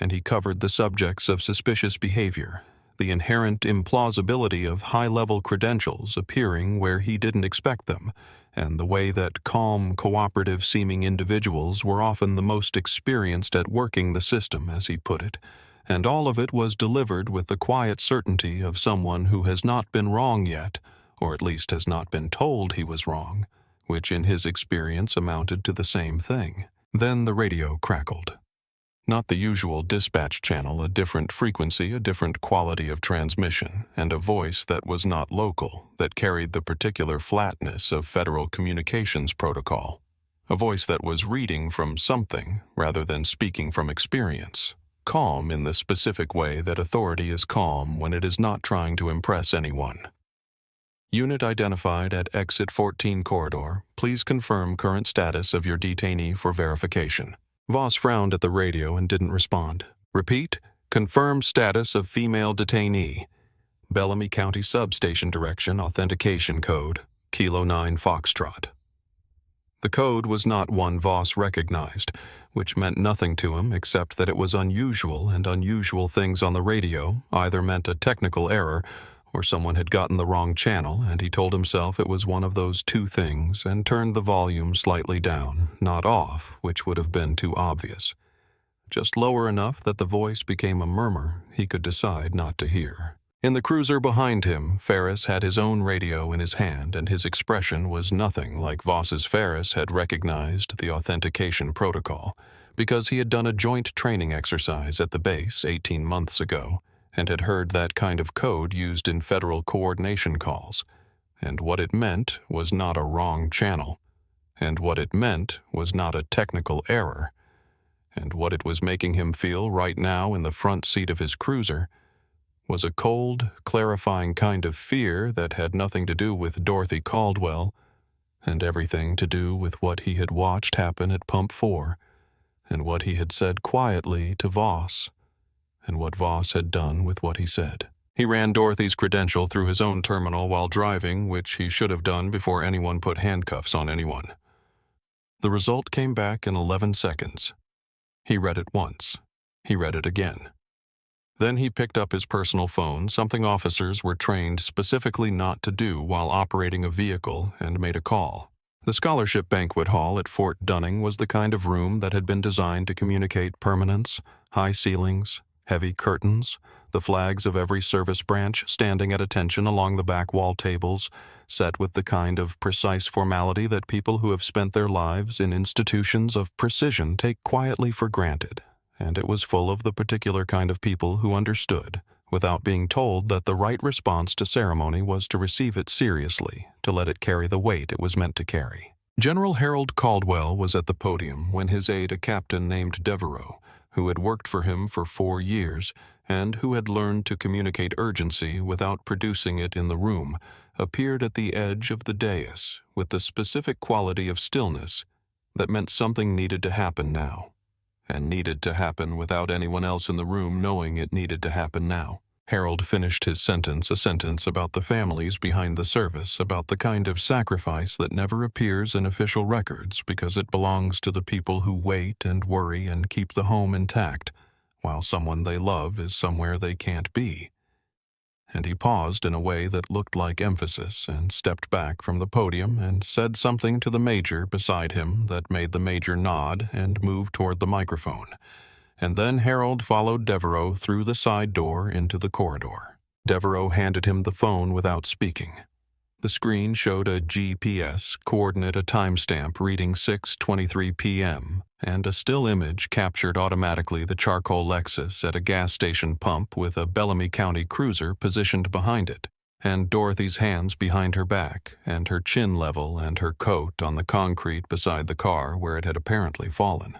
And he covered the subjects of suspicious behavior, the inherent implausibility of high-level credentials appearing where he didn't expect them, and the way that calm, cooperative-seeming individuals were often the most experienced at working the system, as he put it, and all of it was delivered with the quiet certainty of someone who has not been wrong yet, or at least has not been told he was wrong, which in his experience amounted to the same thing. Then the radio crackled. Not the usual dispatch channel, a different frequency, a different quality of transmission, and a voice that was not local, that carried the particular flatness of Federal Communications Protocol. A voice that was reading from something rather than speaking from experience, calm in the specific way that authority is calm when it is not trying to impress anyone. Unit identified at Exit 14 Corridor. Please confirm current status of your detainee for verification. Voss frowned at the radio and didn't respond. Repeat, confirm status of female detainee. Bellamy County Substation Direction Authentication Code, Kilo 9 Foxtrot. The code was not one Voss recognized, which meant nothing to him except that it was unusual, and unusual things on the radio either meant a technical error or someone had gotten the wrong channel, and he told himself it was one of those two things and turned the volume slightly down, not off, which would have been too obvious. Just lower enough that the voice became a murmur he could decide not to hear. In the cruiser behind him, Ferris had his own radio in his hand, and his expression was nothing like Voss's. Ferris had recognized the authentication protocol because he had done a joint training exercise at the base 18 months ago, and had heard that kind of code used in federal coordination calls, and what it meant was not a wrong channel, and what it meant was not a technical error, and what it was making him feel right now in the front seat of his cruiser was a cold, clarifying kind of fear that had nothing to do with Dorothy Caldwell and everything to do with what he had watched happen at Pump 4 and what he had said quietly to Voss, and what Voss had done with what he said. He ran Dorothy's credential through his own terminal while driving, which he should have done before anyone put handcuffs on anyone. The result came back in 11 seconds. He read it once. He read it again. Then he picked up his personal phone, something officers were trained specifically not to do while operating a vehicle, and made a call. The scholarship banquet hall at Fort Dunning was the kind of room that had been designed to communicate permanence, high ceilings, heavy curtains, the flags of every service branch standing at attention along the back wall tables, set with the kind of precise formality that people who have spent their lives in institutions of precision take quietly for granted, and it was full of the particular kind of people who understood, without being told, that the right response to ceremony was to receive it seriously, to let it carry the weight it was meant to carry. General Harold Caldwell was at the podium when his aide, a captain named Devereaux, who had worked for him for 4 years and who had learned to communicate urgency without producing it in the room, appeared at the edge of the dais with the specific quality of stillness that meant something needed to happen now, and needed to happen without anyone else in the room knowing it needed to happen now. Harold finished his sentence, a sentence about the families behind the service, about the kind of sacrifice that never appears in official records because it belongs to the people who wait and worry and keep the home intact, while someone they love is somewhere they can't be. And he paused in a way that looked like emphasis and stepped back from the podium and said something to the major beside him that made the major nod and move toward the microphone. And then Harold followed Devereaux through the side door into the corridor. Devereaux handed him the phone without speaking. The screen showed a GPS coordinate, a timestamp reading 6:23 p.m., and a still image captured automatically the charcoal Lexus at a gas station pump with a Bellamy County cruiser positioned behind it, and Dorothy's hands behind her back, and her chin level and her coat on the concrete beside the car where it had apparently fallen.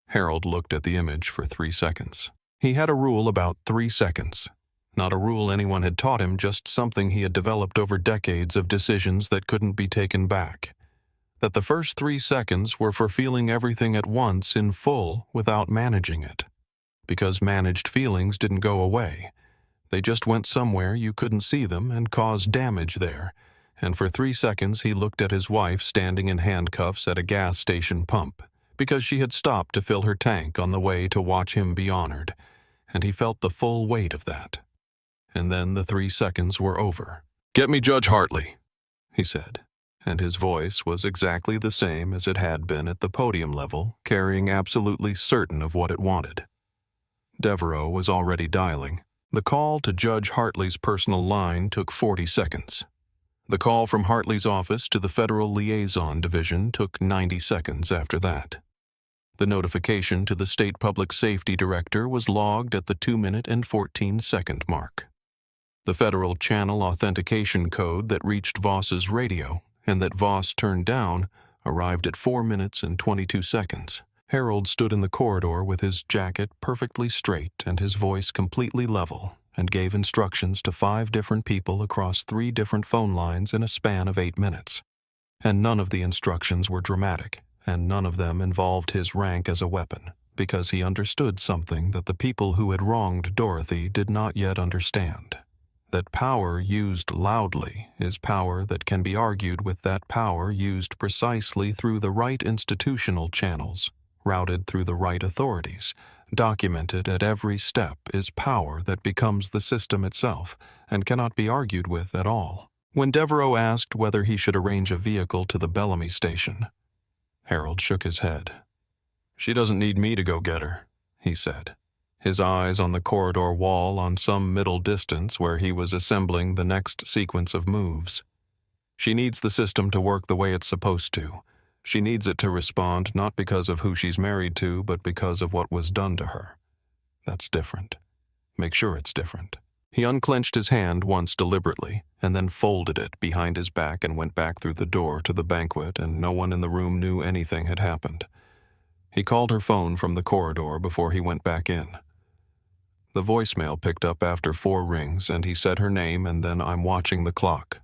Harold looked at the image for 3 seconds. He had a rule about 3 seconds. Not a rule anyone had taught him, just something he had developed over decades of decisions that couldn't be taken back. That the first 3 seconds were for feeling everything at once in full without managing it. Because managed feelings didn't go away. They just went somewhere you couldn't see them and caused damage there. And for 3 seconds he looked at his wife standing in handcuffs at a gas station pump, because she had stopped to fill her tank on the way to watch him be honored, and he felt the full weight of that. And then the 3 seconds were over. "Get me Judge Hartley," he said, and his voice was exactly the same as it had been at the podium level, carrying absolutely certain of what it wanted. Devereaux was already dialing. The call to Judge Hartley's personal line took 40 seconds. The call from Hartley's office to the Federal Liaison Division took 90 seconds after that. The notification to the State Public Safety Director was logged at the 2-minute and 14-second mark. The federal channel authentication code that reached Voss's radio and that Voss turned down arrived at 4 minutes and 22 seconds. Harold stood in the corridor with his jacket perfectly straight and his voice completely level, and gave instructions to 5 different people across 3 different phone lines in a span of 8 minutes. And none of the instructions were dramatic, and none of them involved his rank as a weapon, because he understood something that the people who had wronged Dorothy did not yet understand. That power used loudly is power that can be argued with that power used precisely through the right institutional channels, routed through the right authorities, documented at every step, is power that becomes the system itself and cannot be argued with at all. When Devereaux asked whether he should arrange a vehicle to the Bellamy station, Harold shook his head. "She doesn't need me to go get her," he said, his eyes on the corridor wall on some middle distance where he was assembling the next sequence of moves. "She needs the system to work the way it's supposed to. She needs it to respond not because of who she's married to, but because of what was done to her. That's different. Make sure it's different." He unclenched his hand once deliberately, and then folded it behind his back and went back through the door to the banquet, and no one in the room knew anything had happened. He called her phone from the corridor before he went back in. The voicemail picked up after 4 rings, and he said her name and then, "I'm watching the clock.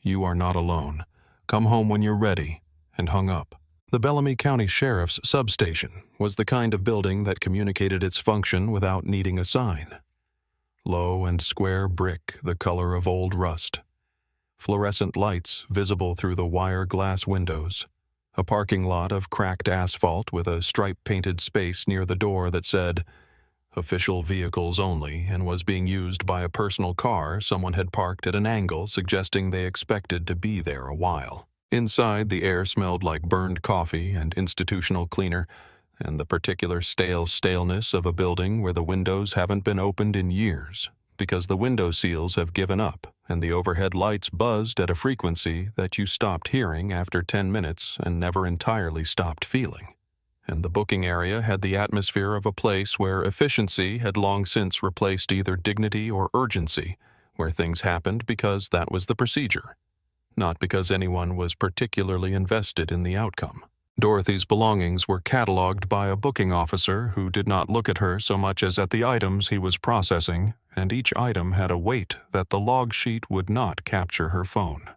You are not alone. Come home when you're ready," and hung up. The Bellamy County Sheriff's substation was the kind of building that communicated its function without needing a sign. Low and square brick, the color of old rust. Fluorescent lights visible through the wire glass windows. A parking lot of cracked asphalt with a stripe-painted space near the door that said, "Official vehicles only," and was being used by a personal car someone had parked at an angle suggesting they expected to be there a while. Inside, the air smelled like burned coffee and institutional cleaner, and the particular staleness of a building where the windows haven't been opened in years, because the window seals have given up and the overhead lights buzzed at a frequency that you stopped hearing after 10 minutes and never entirely stopped feeling. And the booking area had the atmosphere of a place where efficiency had long since replaced either dignity or urgency, where things happened because that was the procedure, not because anyone was particularly invested in the outcome. Dorothy's belongings were cataloged by a booking officer who did not look at her so much as at the items he was processing, and each item had a weight that the log sheet would not capture her phone.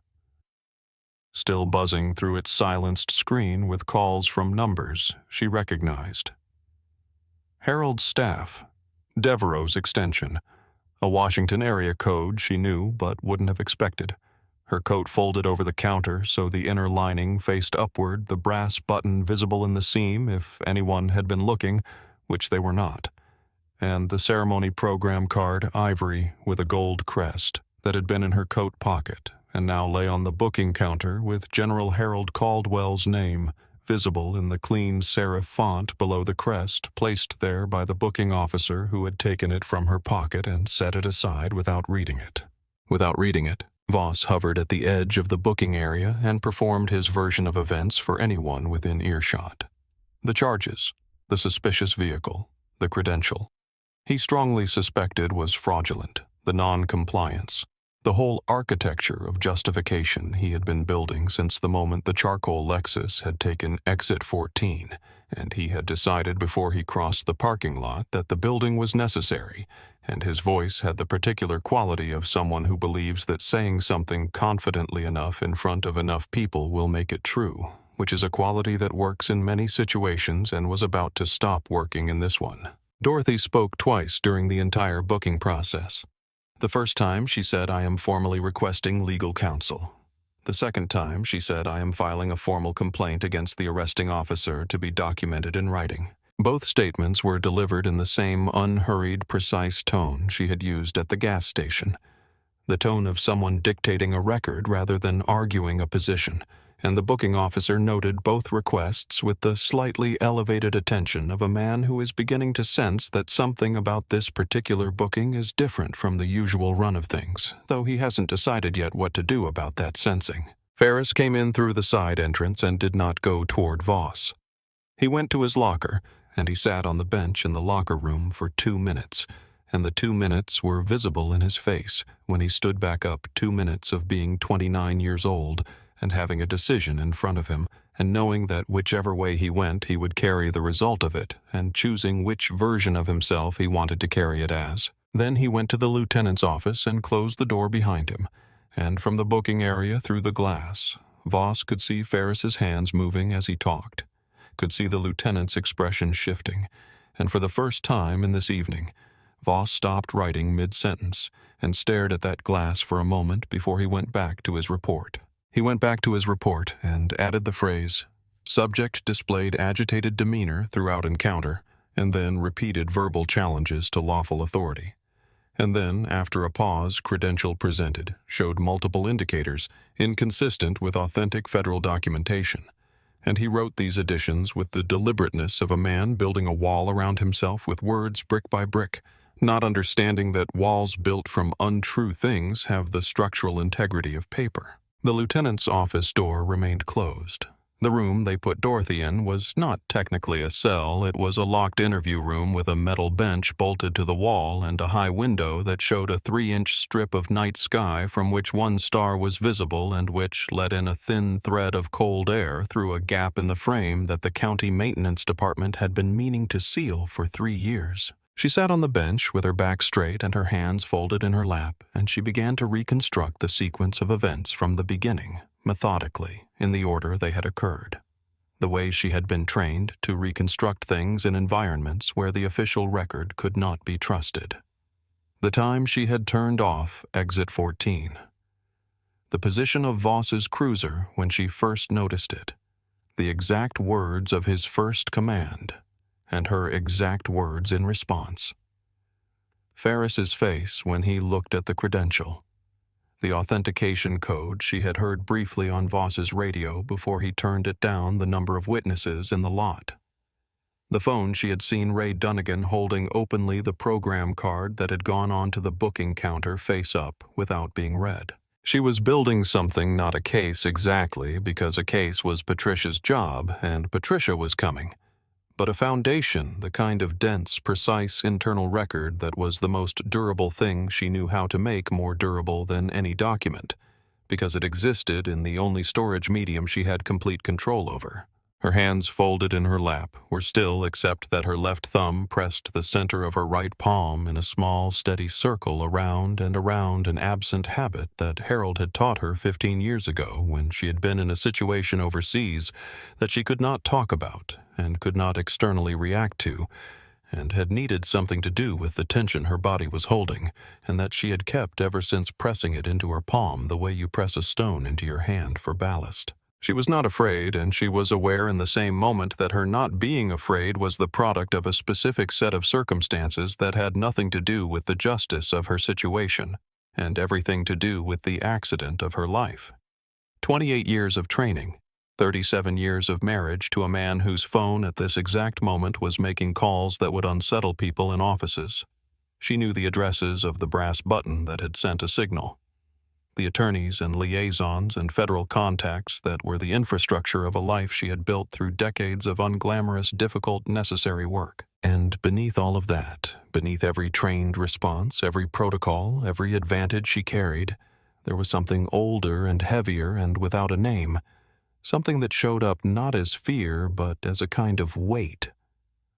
Still buzzing through its silenced screen with calls from numbers she recognized. Harold's staff, Devereaux's extension, a Washington area code she knew but wouldn't have expected. Her coat folded over the counter so the inner lining faced upward, the brass button visible in the seam if anyone had been looking, which they were not, and the ceremony program card, ivory, with a gold crest, that had been in her coat pocket and now lay on the booking counter with General Harold Caldwell's name, visible in the clean serif font below the crest, placed there by the booking officer who had taken it from her pocket and set it aside without reading it. Without reading it, Voss hovered at the edge of the booking area and performed his version of events for anyone within earshot. The charges, the suspicious vehicle, the credential. He strongly suspected was fraudulent, the non-compliance, the whole architecture of justification he had been building since the moment the charcoal Lexus had taken exit 14, and he had decided before he crossed the parking lot that the building was necessary, and his voice had the particular quality of someone who believes that saying something confidently enough in front of enough people will make it true, which is a quality that works in many situations and was about to stop working in this one. Dorothy spoke twice during the entire booking process. The first time she said, "I am formally requesting legal counsel." The second time she said, "I am filing a formal complaint against the arresting officer to be documented in writing." Both statements were delivered in the same unhurried, precise tone she had used at the gas station, the tone of someone dictating a record rather than arguing a position, and the booking officer noted both requests with the slightly elevated attention of a man who is beginning to sense that something about this particular booking is different from the usual run of things, though he hasn't decided yet what to do about that sensing. Ferris came in through the side entrance and did not go toward Voss. He went to his locker, and he sat on the bench in the locker room for 2 minutes, and the 2 minutes were visible in his face when he stood back up 2 minutes of being 29 years old and having a decision in front of him, and knowing that whichever way he went he would carry the result of it, and choosing which version of himself he wanted to carry it as. Then he went to the lieutenant's office and closed the door behind him, and from the booking area through the glass, Voss could see Ferris's hands moving as he talked, could see the lieutenant's expression shifting, and for the first time in this evening, Voss stopped writing mid-sentence and stared at that glass for a moment before he went back to his report. He went back to his report and added the phrase, "Subject displayed agitated demeanor throughout encounter," and then repeated verbal challenges to lawful authority. And then, after a pause, credential presented, showed multiple indicators, inconsistent with authentic federal documentation. And he wrote these additions with the deliberateness of a man building a wall around himself with words brick by brick, not understanding that walls built from untrue things have the structural integrity of paper. The lieutenant's office door remained closed. The room they put Dorothy in was not technically a cell. It was a locked interview room with a metal bench bolted to the wall and a high window that showed a 3-inch strip of night sky from which one star was visible and which let in a thin thread of cold air through a gap in the frame that the county maintenance department had been meaning to seal for 3 years. She sat on the bench with her back straight and her hands folded in her lap, and she began to reconstruct the sequence of events from the beginning, methodically, in the order they had occurred. The way she had been trained to reconstruct things in environments where the official record could not be trusted. The time she had turned off exit 14. The position of Voss's cruiser when she first noticed it. The exact words of his first command, and her exact words in response. Ferris's face when he looked at the credential. The authentication code she had heard briefly on Voss's radio before he turned it down the number of witnesses in the lot. The phone she had seen Ray Dunnigan holding openly the program card that had gone onto the booking counter face up without being read. She was building something, not a case exactly, because a case was Patricia's job and Patricia was coming. But a foundation, the kind of dense, precise internal record that was the most durable thing she knew how to make more durable than any document, because it existed in the only storage medium she had complete control over. Her hands folded in her lap were still except that her left thumb pressed the center of her right palm in a small, steady circle around and around an absent habit that Harold had taught her 15 years ago when she had been in a situation overseas that she could not talk about and could not externally react to, and had needed something to do with the tension her body was holding, and that she had kept ever since pressing it into her palm the way you press a stone into your hand for ballast. She was not afraid, and she was aware in the same moment that her not being afraid was the product of a specific set of circumstances that had nothing to do with the justice of her situation, and everything to do with the accident of her life. 28 years of training, 37 years of marriage to a man whose phone at this exact moment was making calls that would unsettle people in offices. She knew the addresses of the brass button that had sent a signal. The attorneys and liaisons and federal contacts that were the infrastructure of a life she had built through decades of unglamorous, difficult, necessary work. And beneath all of that, beneath every trained response, every protocol, every advantage she carried, there was something older and heavier and without a name, something that showed up not as fear but as a kind of weight,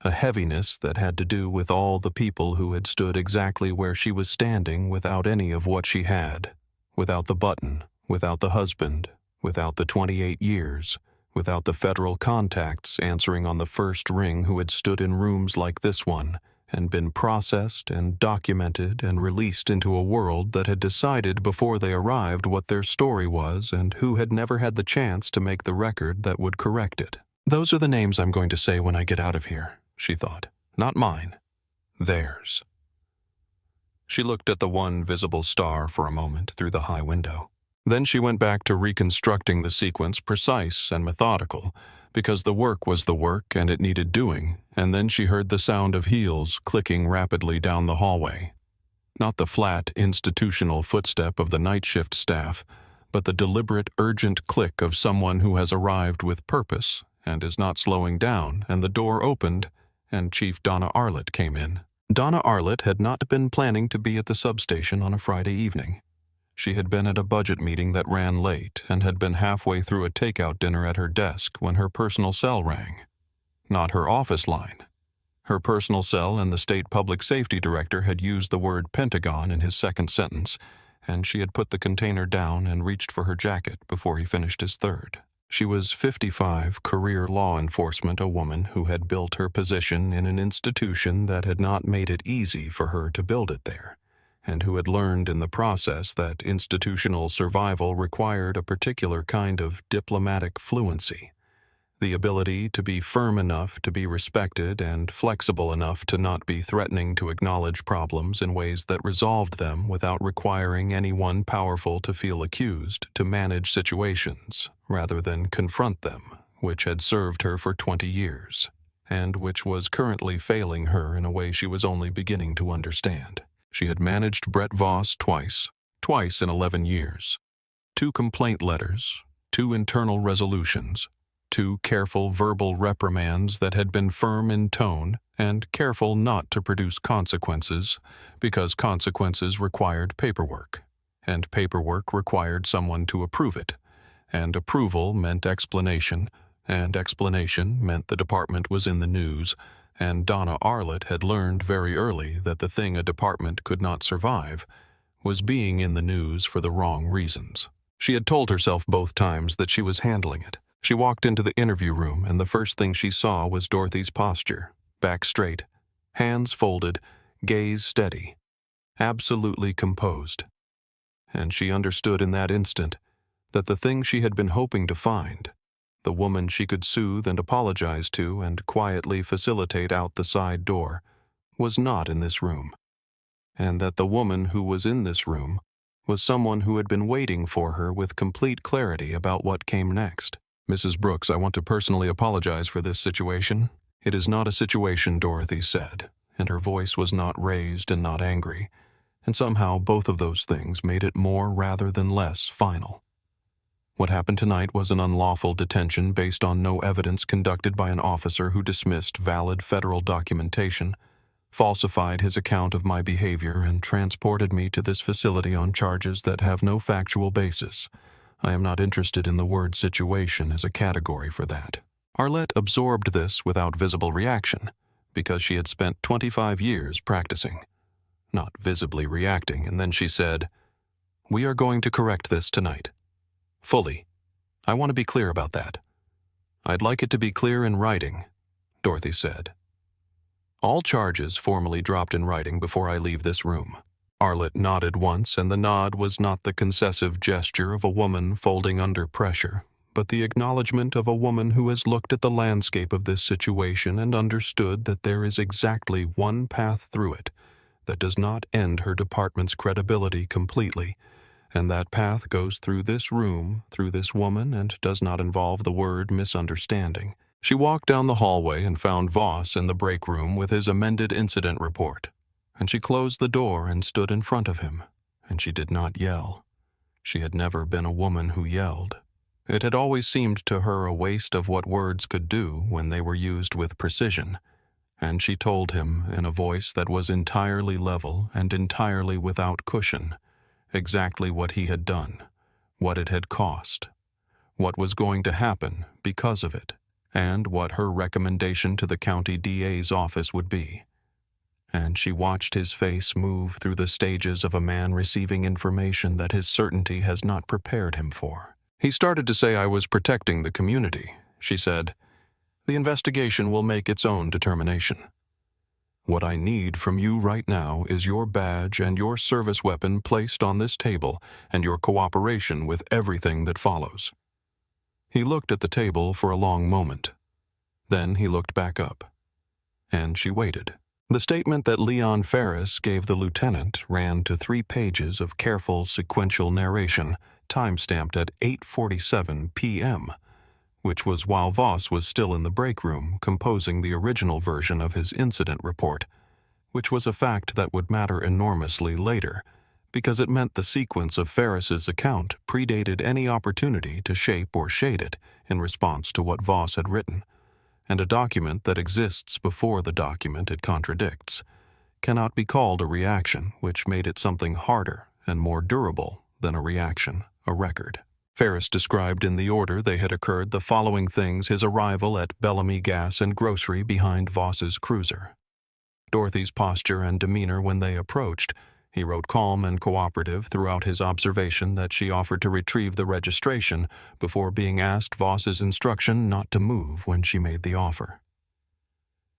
a heaviness that had to do with all the people who had stood exactly where she was standing without any of what she had. Without the button, without the husband, without the 28 years, without the federal contacts answering on the first ring who had stood in rooms like this one and been processed and documented and released into a world that had decided before they arrived what their story was and who had never had the chance to make the record that would correct it. Those are the names I'm going to say when I get out of here, she thought. Not mine. Theirs. She looked at the one visible star for a moment through the high window. Then she went back to reconstructing the sequence precise and methodical, because the work was the work and it needed doing, and then she heard the sound of heels clicking rapidly down the hallway. Not the flat, institutional footstep of the night shift staff, but the deliberate, urgent click of someone who has arrived with purpose and is not slowing down, and the door opened, and Chief Donna Arlett came in. Donna Arlett had not been planning to be at the substation on a Friday evening. She had been at a budget meeting that ran late and had been halfway through a takeout dinner at her desk when her personal cell rang. Not her office line. Her personal cell and the state public safety director had used the word Pentagon in his second sentence, and she had put the container down and reached for her jacket before he finished his third. She was 55, career law enforcement, a woman who had built her position in an institution that had not made it easy for her to build it there, and who had learned in the process that institutional survival required a particular kind of diplomatic fluency, the ability to be firm enough to be respected and flexible enough to not be threatening to acknowledge problems in ways that resolved them without requiring anyone powerful to feel accused, to manage situations rather than confront them, which had served her for 20 years, and which was currently failing her in a way she was only beginning to understand. She had managed Brett Voss twice in 11 years. 2 complaint letters, 2 internal resolutions, 2 careful verbal reprimands that had been firm in tone and careful not to produce consequences, because consequences required paperwork, and paperwork required someone to approve it, and approval meant explanation, and explanation meant the department was in the news, and Donna Arlett had learned very early that the thing a department could not survive was being in the news for the wrong reasons. She had told herself both times that she was handling it. She walked into the interview room, and the first thing she saw was Dorothy's posture, back straight, hands folded, gaze steady, absolutely composed. And she understood in that instant that the thing she had been hoping to find, the woman she could soothe and apologize to and quietly facilitate out the side door, was not in this room, and that the woman who was in this room was someone who had been waiting for her with complete clarity about what came next. "Mrs. Brooks, I want to personally apologize for this situation. It is not a situation," Dorothy said, and her voice was not raised and not angry, and somehow both of those things made it more rather than less final. What happened tonight was an unlawful detention based on no evidence conducted by an officer who dismissed valid federal documentation, falsified his account of my behavior, and transported me to this facility on charges that have no factual basis. I am not interested in the word situation as a category for that. Arlette absorbed this without visible reaction, because she had spent 25 years practicing, not visibly reacting, and then she said, "We are going to correct this tonight. Fully. I want to be clear about that. I'd like it to be clear in writing," Dorothy said. "All charges formally dropped in writing before I leave this room." Arlette nodded once, and the nod was not the concessive gesture of a woman folding under pressure, but the acknowledgement of a woman who has looked at the landscape of this situation and understood that there is exactly one path through it that does not end her department's credibility completely, and that path goes through this room, through this woman, and does not involve the word misunderstanding. She walked down the hallway and found Voss in the break room with his amended incident report, and she closed the door and stood in front of him, and she did not yell. She had never been a woman who yelled. It had always seemed to her a waste of what words could do when they were used with precision, and she told him in a voice that was entirely level and entirely without cushion exactly what he had done, what it had cost, what was going to happen because of it, and what her recommendation to the county DA's office would be. And she watched his face move through the stages of a man receiving information that his certainty has not prepared him for. "He started to say I was protecting the community," she said. "The investigation will make its own determination. What I need from you right now is your badge and your service weapon placed on this table and your cooperation with everything that follows." He looked at the table for a long moment. Then he looked back up, and she waited. The statement that Leon Ferris gave the lieutenant ran to 3 pages of careful sequential narration, time-stamped at 8:47 p.m., which was while Voss was still in the break room composing the original version of his incident report, which was a fact that would matter enormously later, because it meant the sequence of Ferris's account predated any opportunity to shape or shade it in response to what Voss had written, and a document that exists before the document it contradicts cannot be called a reaction, which made it something harder and more durable than a reaction, a record. Ferris described in the order they had occurred the following things: his arrival at Bellamy Gas and Grocery behind Voss's cruiser, Dorothy's posture and demeanor when they approached. He wrote calm and cooperative throughout his observation that she offered to retrieve the registration before being asked Voss's instruction not to move when she made the offer.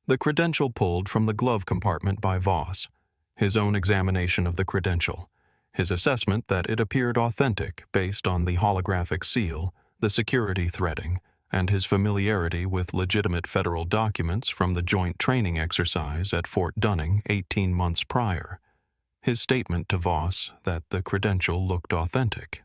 The credential pulled from the glove compartment by Voss, his own examination of the credential, his assessment that it appeared authentic based on the holographic seal, the security threading, and his familiarity with legitimate federal documents from the joint training exercise at Fort Dunning 18 months prior, his statement to Voss that the credential looked authentic.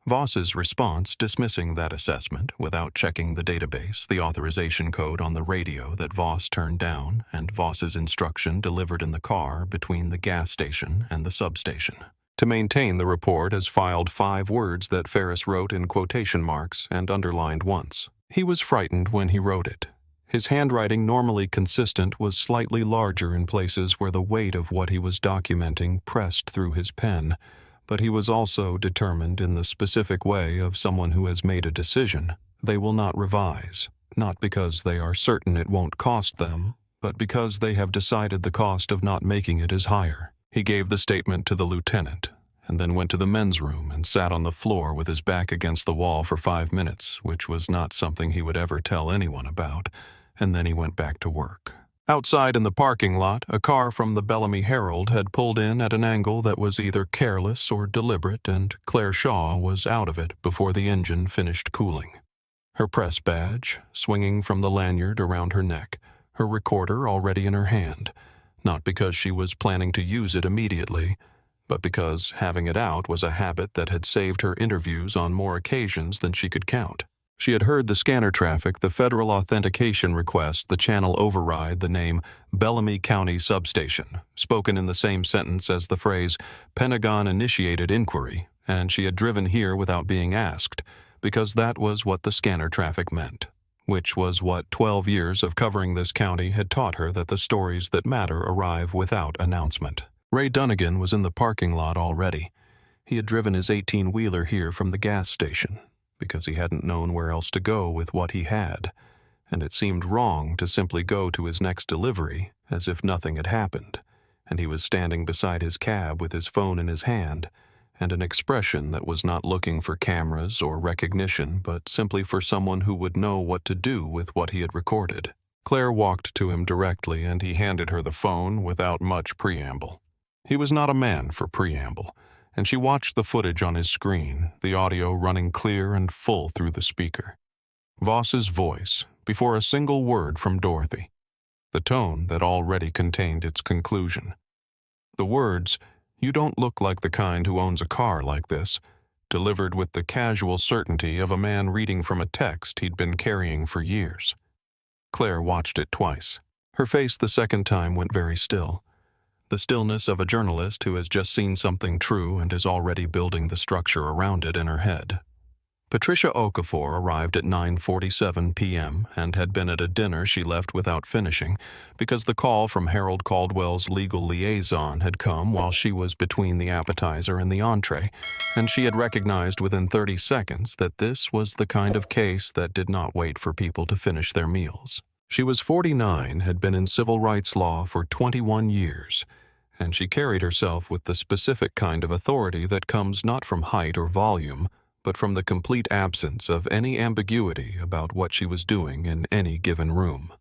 Voss's response dismissing that assessment without checking the database, the authorization code on the radio that Voss turned down, and Voss's instruction delivered in the car between the gas station and the substation. To maintain the report as filed 5 words that Ferris wrote in quotation marks and underlined once. He was frightened when he wrote it. His handwriting, normally consistent, was slightly larger in places where the weight of what he was documenting pressed through his pen, but he was also determined in the specific way of someone who has made a decision. They will not revise, not because they are certain it won't cost them, but because they have decided the cost of not making it is higher. He gave the statement to the lieutenant, and then went to the men's room and sat on the floor with his back against the wall for 5 minutes, which was not something he would ever tell anyone about, and then he went back to work. Outside in the parking lot, a car from the Bellamy Herald had pulled in at an angle that was either careless or deliberate, and Claire Shaw was out of it before the engine finished cooling. Her press badge swinging from the lanyard around her neck, her recorder already in her hand, not because she was planning to use it immediately, but because having it out was a habit that had saved her interviews on more occasions than she could count. She had heard the scanner traffic, the federal authentication request, the channel override, the name Bellamy County Substation, spoken in the same sentence as the phrase Pentagon initiated inquiry, and she had driven here without being asked, because that was what the scanner traffic meant, which was what 12 years of covering this county had taught her, that the stories that matter arrive without announcement. Ray Dunnigan was in the parking lot already. He had driven his 18-wheeler here from the gas station, because he hadn't known where else to go with what he had, and it seemed wrong to simply go to his next delivery as if nothing had happened, and he was standing beside his cab with his phone in his hand, and an expression that was not looking for cameras or recognition, but simply for someone who would know what to do with what he had recorded. Claire walked to him directly, and he handed her the phone without much preamble. He was not a man for preamble, and she watched the footage on his screen, the audio running clear and full through the speaker. Voss's voice, before a single word from Dorothy. The tone that already contained its conclusion. The words, "You don't look like the kind who owns a car like this," delivered with the casual certainty of a man reading from a text he'd been carrying for years. Claire watched it twice. Her face the second time went very still. The stillness of a journalist who has just seen something true and is already building the structure around it in her head. Patricia Okafor arrived at 9:47 p.m. and had been at a dinner she left without finishing because the call from Harold Caldwell's legal liaison had come while she was between the appetizer and the entree, and she had recognized within 30 seconds that this was the kind of case that did not wait for people to finish their meals. She was 49, had been in civil rights law for 21 years, and she carried herself with the specific kind of authority that comes not from height or volume, but from the complete absence of any ambiguity about what she was doing in any given room.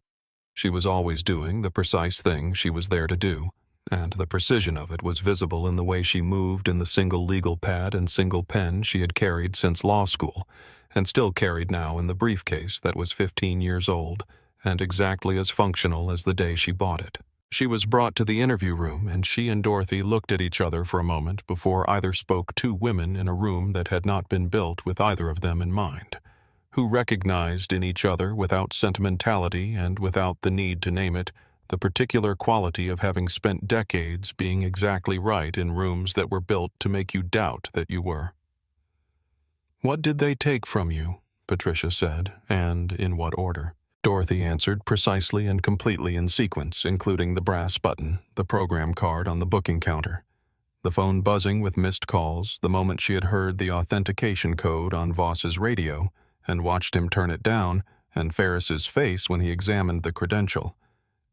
She was always doing the precise thing she was there to do, and the precision of it was visible in the way she moved in the single legal pad and single pen she had carried since law school, and still carried now in the briefcase that was 15 years old, and exactly as functional as the day she bought it. She was brought to the interview room, and she and Dorothy looked at each other for a moment before either spoke. Two women in a room that had not been built with either of them in mind, who recognized in each other without sentimentality and without the need to name it, the particular quality of having spent decades being exactly right in rooms that were built to make you doubt that you were. "What did they take from you?" Patricia said, and in what order. Dorothy answered precisely and completely in sequence, including the brass button, the program card on the booking counter, the phone buzzing with missed calls the moment she had heard the authentication code on Voss's radio and watched him turn it down, and Ferris's face when he examined the credential.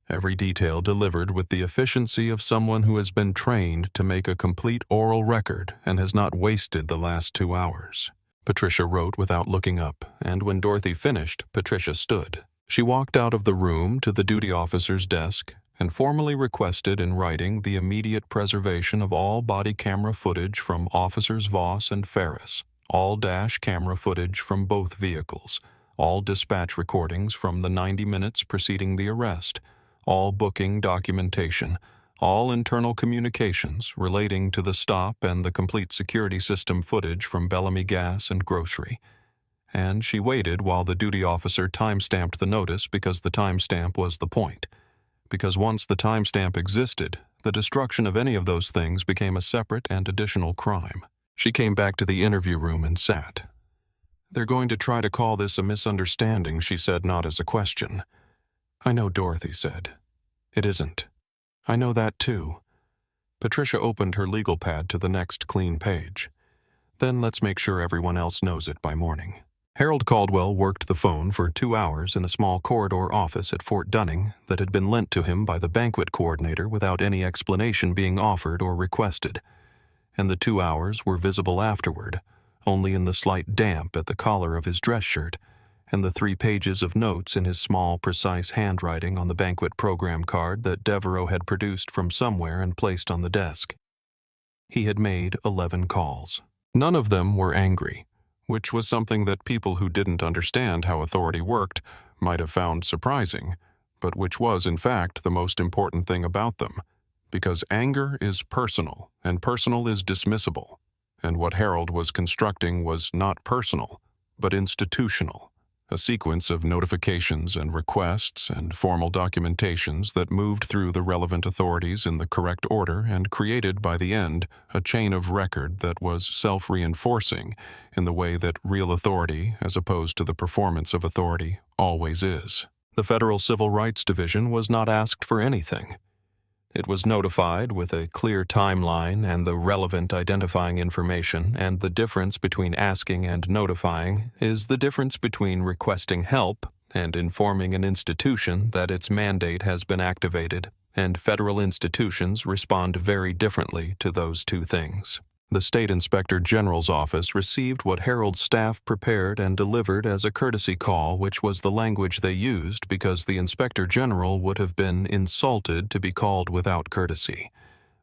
Every detail delivered with the efficiency of someone who has been trained to make a complete oral record and has not wasted the last 2 hours. Patricia wrote without looking up, and when Dorothy finished, Patricia stood. She walked out of the room to the duty officer's desk and formally requested in writing the immediate preservation of all body camera footage from Officers Voss and Ferris, all dash camera footage from both vehicles, all dispatch recordings from the 90 minutes preceding the arrest, all booking documentation, all internal communications relating to the stop and the complete security system footage from Bellamy Gas and Grocery. And she waited while the duty officer time-stamped the notice because the timestamp was the point. Because once the timestamp existed, the destruction of any of those things became a separate and additional crime. She came back to the interview room and sat. "They're going to try to call this a misunderstanding," she said, not as a question. "I know," Dorothy said. "It isn't. I know that too." Patricia opened her legal pad to the next clean page. "Then let's make sure everyone else knows it by morning." Harold Caldwell worked the phone for 2 hours in a small corridor office at Fort Dunning that had been lent to him by the banquet coordinator without any explanation being offered or requested, and the 2 hours were visible afterward, only in the slight damp at the collar of his dress shirt and the 3 pages of notes in his small, precise handwriting on the banquet program card that Devereaux had produced from somewhere and placed on the desk. He had made 11 calls. None of them were angry, which was something that people who didn't understand how authority worked might have found surprising, but which was, in fact, the most important thing about them, because anger is personal, and personal is dismissible, and what Harold was constructing was not personal, but institutional, a sequence of notifications and requests and formal documentations that moved through the relevant authorities in the correct order and created, by the end, a chain of record that was self-reinforcing in the way that real authority, as opposed to the performance of authority, always is. The Federal Civil Rights Division was not asked for anything. It was notified with a clear timeline and the relevant identifying information, and the difference between asking and notifying is the difference between requesting help and informing an institution that its mandate has been activated, and federal institutions respond very differently to those two things. The State Inspector General's office received what Harold's staff prepared and delivered as a courtesy call, which was the language they used because the Inspector General would have been insulted to be called without courtesy.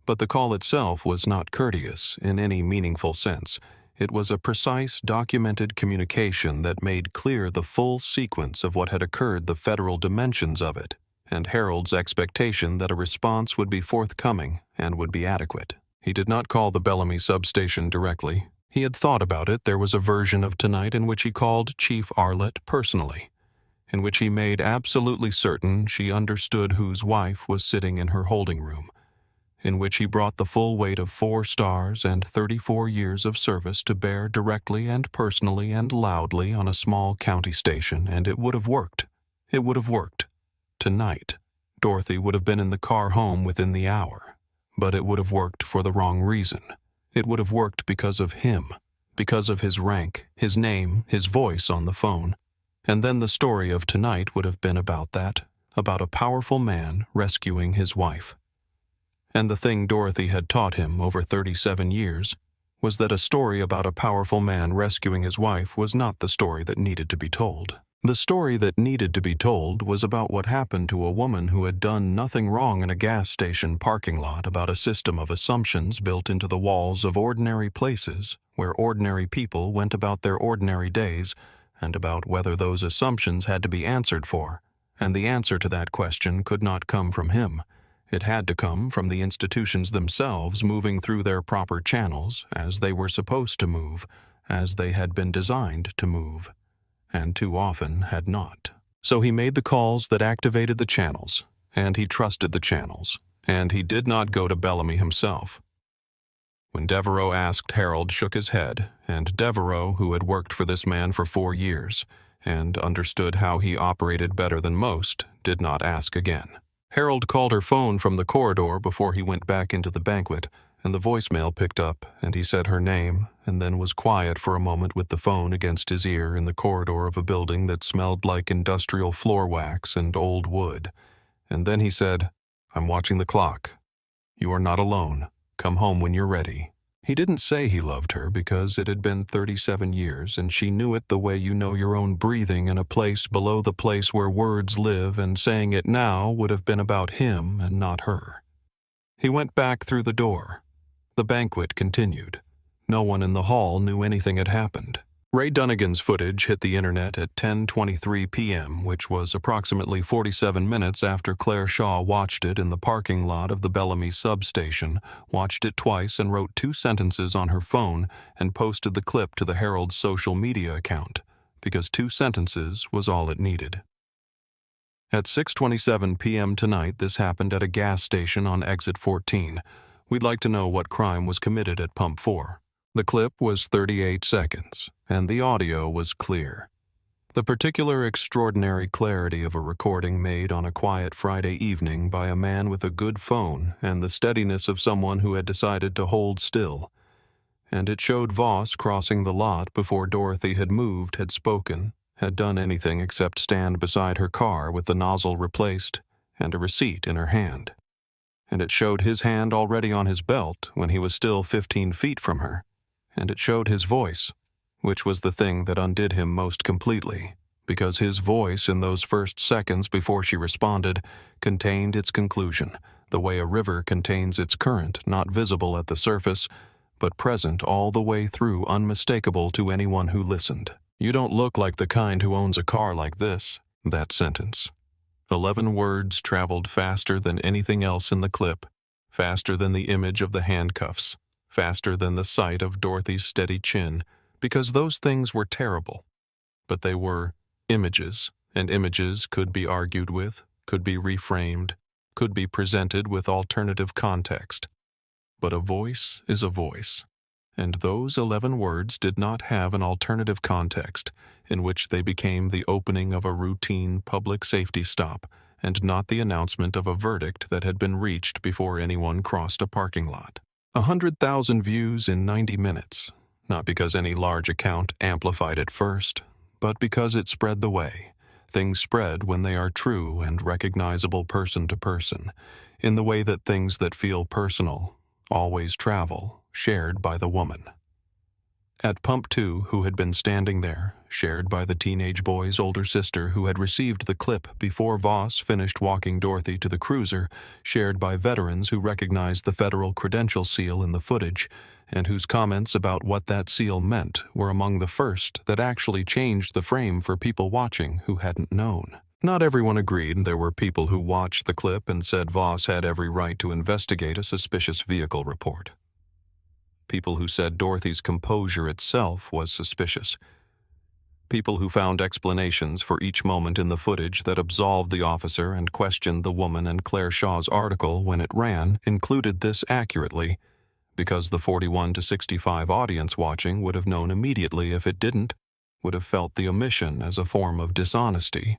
But the call itself was not courteous in any meaningful sense. It was a precise, documented communication that made clear the full sequence of what had occurred, the federal dimensions of it, and Harold's expectation that a response would be forthcoming and would be adequate. He did not call the Bellamy substation directly. He had thought about it. There was a version of tonight in which he called Chief Arlett personally, in which he made absolutely certain she understood whose wife was sitting in her holding room, in which he brought the full weight of 4 stars and 34 years of service to bear directly and personally and loudly on a small county station, and it would have worked. It would have worked. Tonight, Dorothy would have been in the car home within the hour. But it would have worked for the wrong reason. It would have worked because of him, because of his rank, his name, his voice on the phone. And then the story of tonight would have been about that, about a powerful man rescuing his wife. And the thing Dorothy had taught him over 37 years was that a story about a powerful man rescuing his wife was not the story that needed to be told. The story that needed to be told was about what happened to a woman who had done nothing wrong in a gas station parking lot, about a system of assumptions built into the walls of ordinary places where ordinary people went about their ordinary days, and about whether those assumptions had to be answered for. And the answer to that question could not come from him. It had to come from the institutions themselves moving through their proper channels as they were supposed to move, as they had been designed to move, and too often had not. So he made the calls that activated the channels, and he trusted the channels, and he did not go to Bellamy himself. When Devereaux asked, Harold shook his head, and Devereaux, who had worked for this man for 4 years, and understood how he operated better than most, did not ask again. Harold called her phone from the corridor before he went back into the banquet, and the voicemail picked up, and he said her name, and then was quiet for a moment with the phone against his ear in the corridor of a building that smelled like industrial floor wax and old wood. And then he said, "I'm watching the clock. You are not alone. Come home when you're ready." He didn't say he loved her because it had been 37 years, and she knew it the way you know your own breathing in a place below the place where words live, and saying it now would have been about him and not her. He went back through the door. The banquet continued. No one in the hall knew anything had happened. Ray Dunnigan's footage hit the internet at 10:23 p.m., which was approximately 47 minutes after Claire Shaw watched it in the parking lot of the Bellamy substation, watched it twice and wrote 2 sentences on her phone and posted the clip to the Herald's social media account, because 2 sentences was all it needed. At 6:27 p.m. tonight, this happened at a gas station on exit 14. We'd like to know what crime was committed at Pump 4. The clip was 38 seconds, and the audio was clear. The particular extraordinary clarity of a recording made on a quiet Friday evening by a man with a good phone and the steadiness of someone who had decided to hold still. And it showed Voss crossing the lot before Dorothy had moved, had spoken, had done anything except stand beside her car with the nozzle replaced and a receipt in her hand. And it showed his hand already on his belt when he was still 15 feet from her. And it showed his voice, which was the thing that undid him most completely, because his voice in those first seconds before she responded contained its conclusion, the way a river contains its current, not visible at the surface, but present all the way through, unmistakable to anyone who listened. "You don't look like the kind who owns a car like this." That sentence. 11 words traveled faster than anything else in the clip, faster than the image of the handcuffs, faster than the sight of Dorothy's steady chin, because those things were terrible. But they were images, and images could be argued with, could be reframed, could be presented with alternative context. But a voice is a voice, and those 11 words did not have an alternative context in which they became the opening of a routine public safety stop and not the announcement of a verdict that had been reached before anyone crossed a parking lot. 100,000 views in 90 minutes, not because any large account amplified it first, but because it spread the way. Things spread when they are true and recognizable person to person, in the way that things that feel personal always travel, shared by the woman. At Pump 2, who had been standing there, shared by the teenage boy's older sister who had received the clip before Voss finished walking Dorothy to the cruiser, shared by veterans who recognized the federal credential seal in the footage, and whose comments about what that seal meant were among the first that actually changed the frame for people watching who hadn't known. Not everyone agreed. There were people who watched the clip and said Voss had every right to investigate a suspicious vehicle report. People who said Dorothy's composure itself was suspicious. People who found explanations for each moment in the footage that absolved the officer and questioned the woman, and Claire Shaw's article, when it ran, included this accurately, because the 41 to 65 audience watching would have known immediately if it didn't, would have felt the omission as a form of dishonesty.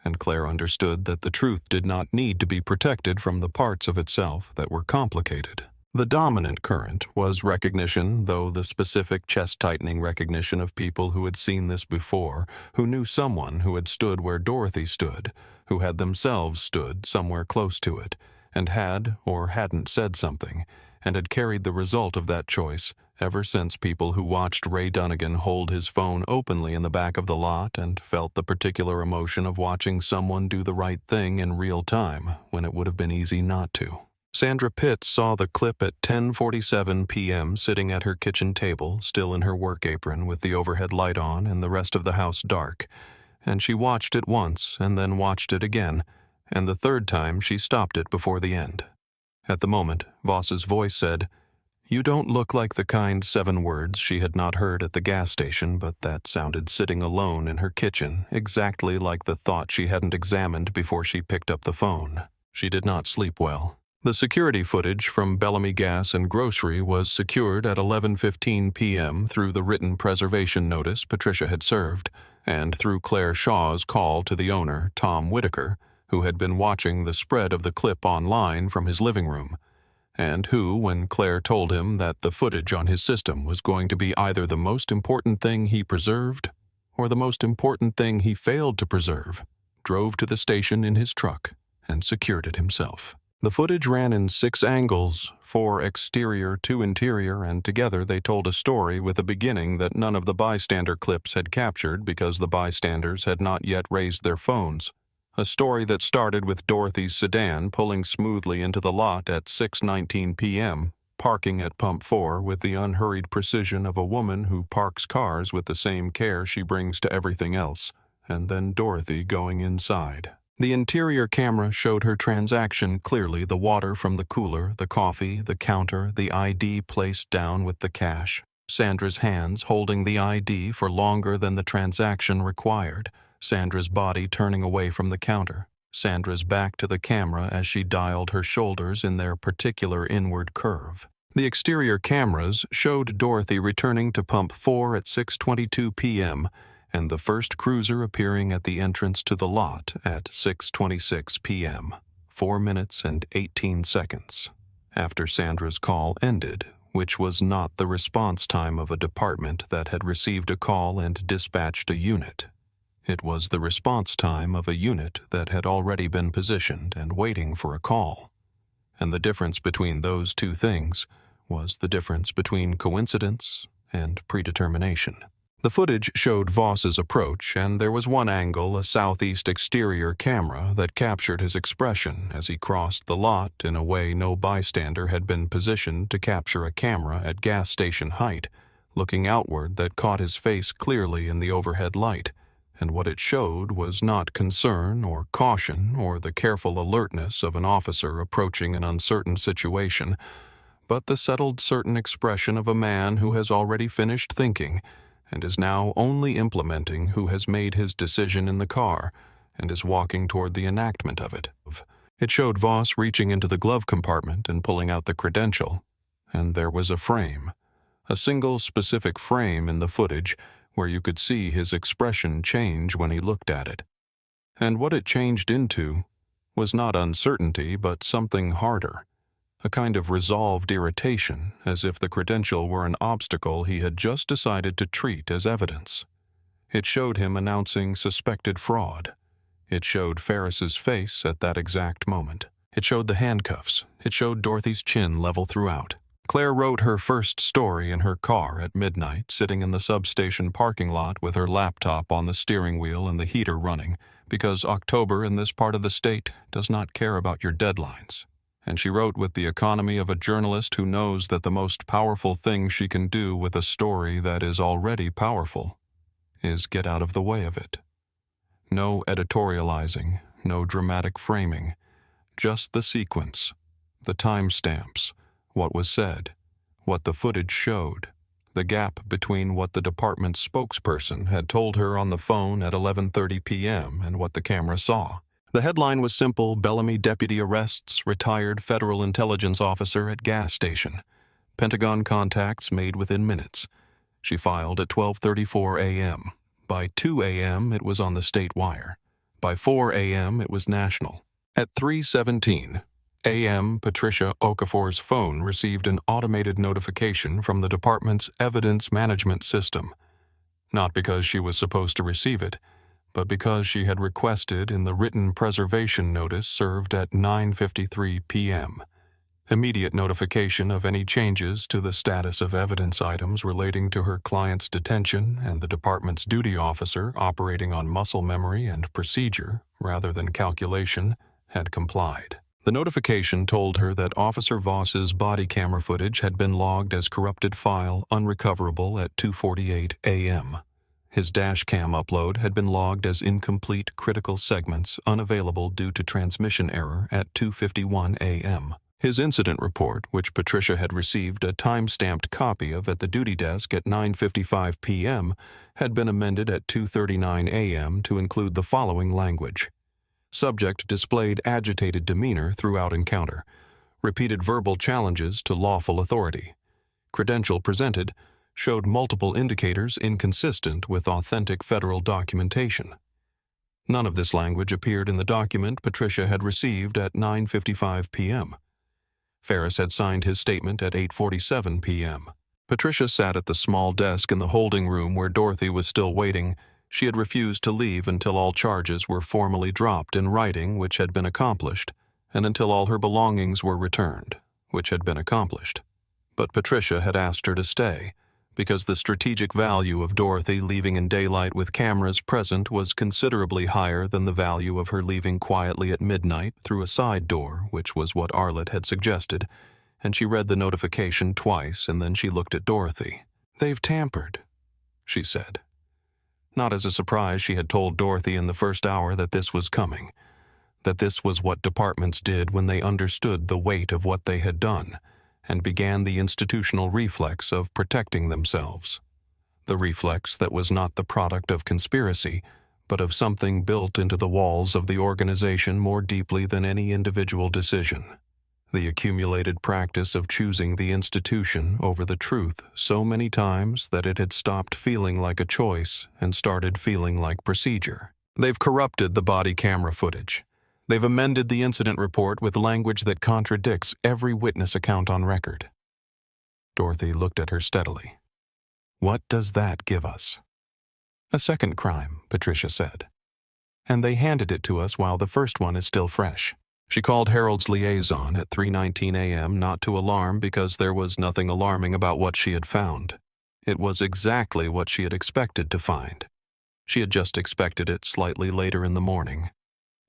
And Claire understood that the truth did not need to be protected from the parts of itself that were complicated. The dominant current was recognition, though the specific chest-tightening recognition of people who had seen this before, who knew someone who had stood where Dorothy stood, who had themselves stood somewhere close to it, and had or hadn't said something, and had carried the result of that choice ever since people who watched Ray Dunnigan hold his phone openly in the back of the lot and felt the particular emotion of watching someone do the right thing in real time when it would have been easy not to. Sandra Pitts saw the clip at 10:47 p.m. sitting at her kitchen table, still in her work apron with the overhead light on and the rest of the house dark, and she watched it once and then watched it again, and the third time she stopped it before the end. At the moment, Voss's voice said, "You don't look like the kind 7 words she had not heard at the gas station, but that sounded sitting alone in her kitchen, exactly like the thought she hadn't examined before she picked up the phone." She did not sleep well. The security footage from Bellamy Gas and Grocery was secured at 11:15 p.m. through the written preservation notice Patricia had served, and through Claire Shaw's call to the owner, Tom Whitaker, who had been watching the spread of the clip online from his living room, and who, when Claire told him that the footage on his system was going to be either the most important thing he preserved or the most important thing he failed to preserve, drove to the station in his truck and secured it himself. The footage ran in 6 angles, 4 exterior, 2 interior, and together they told a story with a beginning that none of the bystander clips had captured because the bystanders had not yet raised their phones. A story that started with Dorothy's sedan pulling smoothly into the lot at 6:19 p.m., parking at Pump 4 with the unhurried precision of a woman who parks cars with the same care she brings to everything else, and then Dorothy going inside. The interior camera showed her transaction clearly: the water from the cooler, the coffee, the counter, the ID placed down with the cash, Sandra's hands holding the ID for longer than the transaction required, Sandra's body turning away from the counter, Sandra's back to the camera as she dialed her shoulders in their particular inward curve. The exterior cameras showed Dorothy returning to Pump 4 at 6:22 p.m., and the first cruiser appearing at the entrance to the lot at 6:26 p.m., 4 minutes and 18 seconds, after Sandra's call ended, which was not the response time of a department that had received a call and dispatched a unit. It was the response time of a unit that had already been positioned and waiting for a call. And the difference between those two things was the difference between coincidence and predetermination. The footage showed Voss's approach, and there was one angle, a southeast exterior camera, that captured his expression as he crossed the lot in a way no bystander had been positioned to capture a camera at gas station height, looking outward, that caught his face clearly in the overhead light, and what it showed was not concern or caution or the careful alertness of an officer approaching an uncertain situation, but the settled certain expression of a man who has already finished thinking and is now only implementing, who has made his decision in the car and is walking toward the enactment of it. It showed Voss reaching into the glove compartment and pulling out the credential, and there was a frame, a single specific frame in the footage where you could see his expression change when he looked at it. And what it changed into was not uncertainty, but something harder, a kind of resolved irritation, as if the credential were an obstacle he had just decided to treat as evidence. It showed him announcing suspected fraud. It showed Ferris's face at that exact moment. It showed the handcuffs. It showed Dorothy's chin level throughout. Claire wrote her first story in her car at midnight, sitting in the substation parking lot with her laptop on the steering wheel and the heater running, because October in this part of the state does not care about your deadlines. And she wrote with the economy of a journalist who knows that the most powerful thing she can do with a story that is already powerful is get out of the way of it. No editorializing, no dramatic framing, just the sequence, the timestamps, what was said, what the footage showed, the gap between what the department's spokesperson had told her on the phone at 11:30 p.m. and what the camera saw. The headline was simple: Bellamy deputy arrests retired federal intelligence officer at gas station. Pentagon contacts made within minutes. She filed at 12:34 a.m. By 2 a.m. it was on the state wire. By 4 a.m. it was national. At 3:17 a.m., Patricia Okafor's phone received an automated notification from the department's evidence management system. Not because she was supposed to receive it, but because she had requested in the written preservation notice served at 9:53 p.m. Immediate notification of any changes to the status of evidence items relating to her client's detention, and the department's duty officer, operating on muscle memory and procedure rather than calculation, had complied. The notification told her that Officer Voss's body camera footage had been logged as corrupted file unrecoverable at 2:48 a.m. His dash cam upload had been logged as incomplete critical segments unavailable due to transmission error at 2:51 a.m. His incident report, which Patricia had received a time-stamped copy of at the duty desk at 9:55 p.m., had been amended at 2:39 a.m. to include the following language. Subject displayed agitated demeanor throughout encounter. Repeated verbal challenges to lawful authority. Credential presented showed multiple indicators inconsistent with authentic federal documentation. None of this language appeared in the document Patricia had received at 9:55 p.m. Ferris had signed his statement at 8:47 p.m. Patricia sat at the small desk in the holding room where Dorothy was still waiting. She had refused to leave until all charges were formally dropped in writing, which had been accomplished, and until all her belongings were returned, which had been accomplished. But Patricia had asked her to stay, because the strategic value of Dorothy leaving in daylight with cameras present was considerably higher than the value of her leaving quietly at midnight through a side door, which was what Arlett had suggested, and she read the notification twice, and then she looked at Dorothy. "They've tampered," she said. Not as a surprise, she had told Dorothy in the first hour that this was coming, that this was what departments did when they understood the weight of what they had done, and began the institutional reflex of protecting themselves. The reflex that was not the product of conspiracy, but of something built into the walls of the organization more deeply than any individual decision. The accumulated practice of choosing the institution over the truth so many times that it had stopped feeling like a choice and started feeling like procedure. They've corrupted the body camera footage. They've amended the incident report with language that contradicts every witness account on record. Dorothy looked at her steadily. "What does that give us?" "A second crime," Patricia said. "And they handed it to us while the first one is still fresh." She called Harold's liaison at 3:19 a.m. not to alarm, because there was nothing alarming about what she had found. It was exactly what she had expected to find. She had just expected it slightly later in the morning.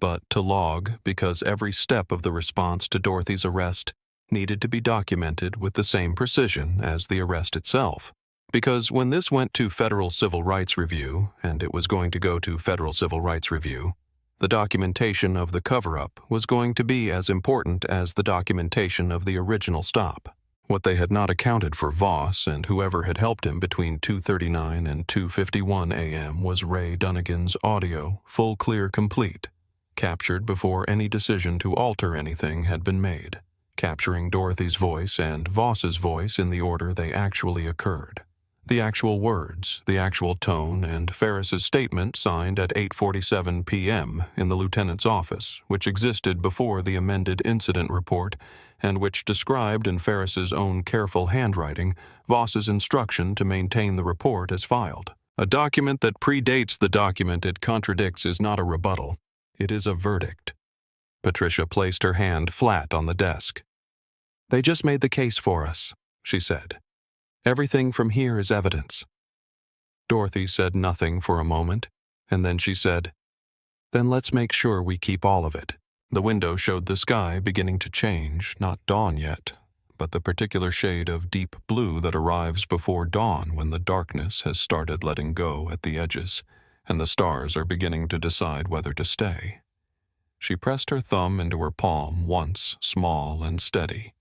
But to log, because every step of the response to Dorothy's arrest needed to be documented with the same precision as the arrest itself. Because when this went to Federal Civil Rights Review, and it was going to go to Federal Civil Rights Review, the documentation of the cover-up was going to be as important as the documentation of the original stop. What they had not accounted for Voss and whoever had helped him between 2:39 and 2:51 a.m. was Ray Dunnigan's audio, full, clear, complete, captured before any decision to alter anything had been made, capturing Dorothy's voice and Voss's voice in the order they actually occurred. The actual words, the actual tone, and Ferris's statement signed at 8:47 p.m. in the lieutenant's office, which existed before the amended incident report, and which described in Ferris's own careful handwriting Voss's instruction to maintain the report as filed. A document that predates the document it contradicts is not a rebuttal. It is a verdict. Patricia placed her hand flat on the desk. "They just made the case for us," she said. "Everything from here is evidence." Dorothy said nothing for a moment, and then she said, "Then let's make sure we keep all of it." The window showed the sky beginning to change, not dawn yet, but the particular shade of deep blue that arrives before dawn when the darkness has started letting go at the edges, and the stars are beginning to decide whether to stay. She pressed her thumb into her palm once, small and steady,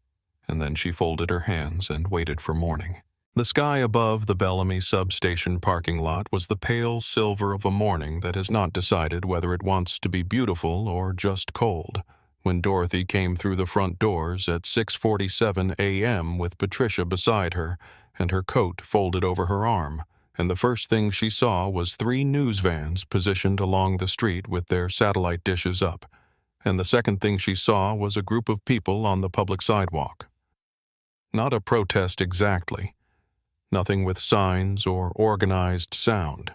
and then she folded her hands and waited for morning. The sky above the Bellamy substation parking lot was the pale silver of a morning that has not decided whether it wants to be beautiful or just cold, when Dorothy came through the front doors at 6:47 a.m. with Patricia beside her and her coat folded over her arm, and the first thing she saw was 3 news vans positioned along the street with their satellite dishes up, and the second thing she saw was a group of people on the public sidewalk. Not a protest exactly. Nothing with signs or organized sound.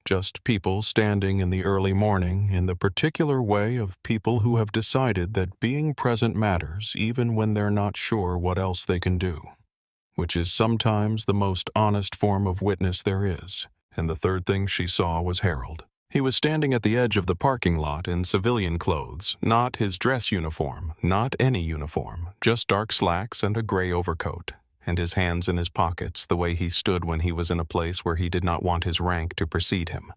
Just people standing in the early morning in the particular way of people who have decided that being present matters even when they're not sure what else they can do, which is sometimes the most honest form of witness there is. And the third thing she saw was Harold. He was standing at the edge of the parking lot in civilian clothes, not his dress uniform, not any uniform, just dark slacks and a gray overcoat, and his hands in his pockets the way he stood when he was in a place where he did not want his rank to precede him,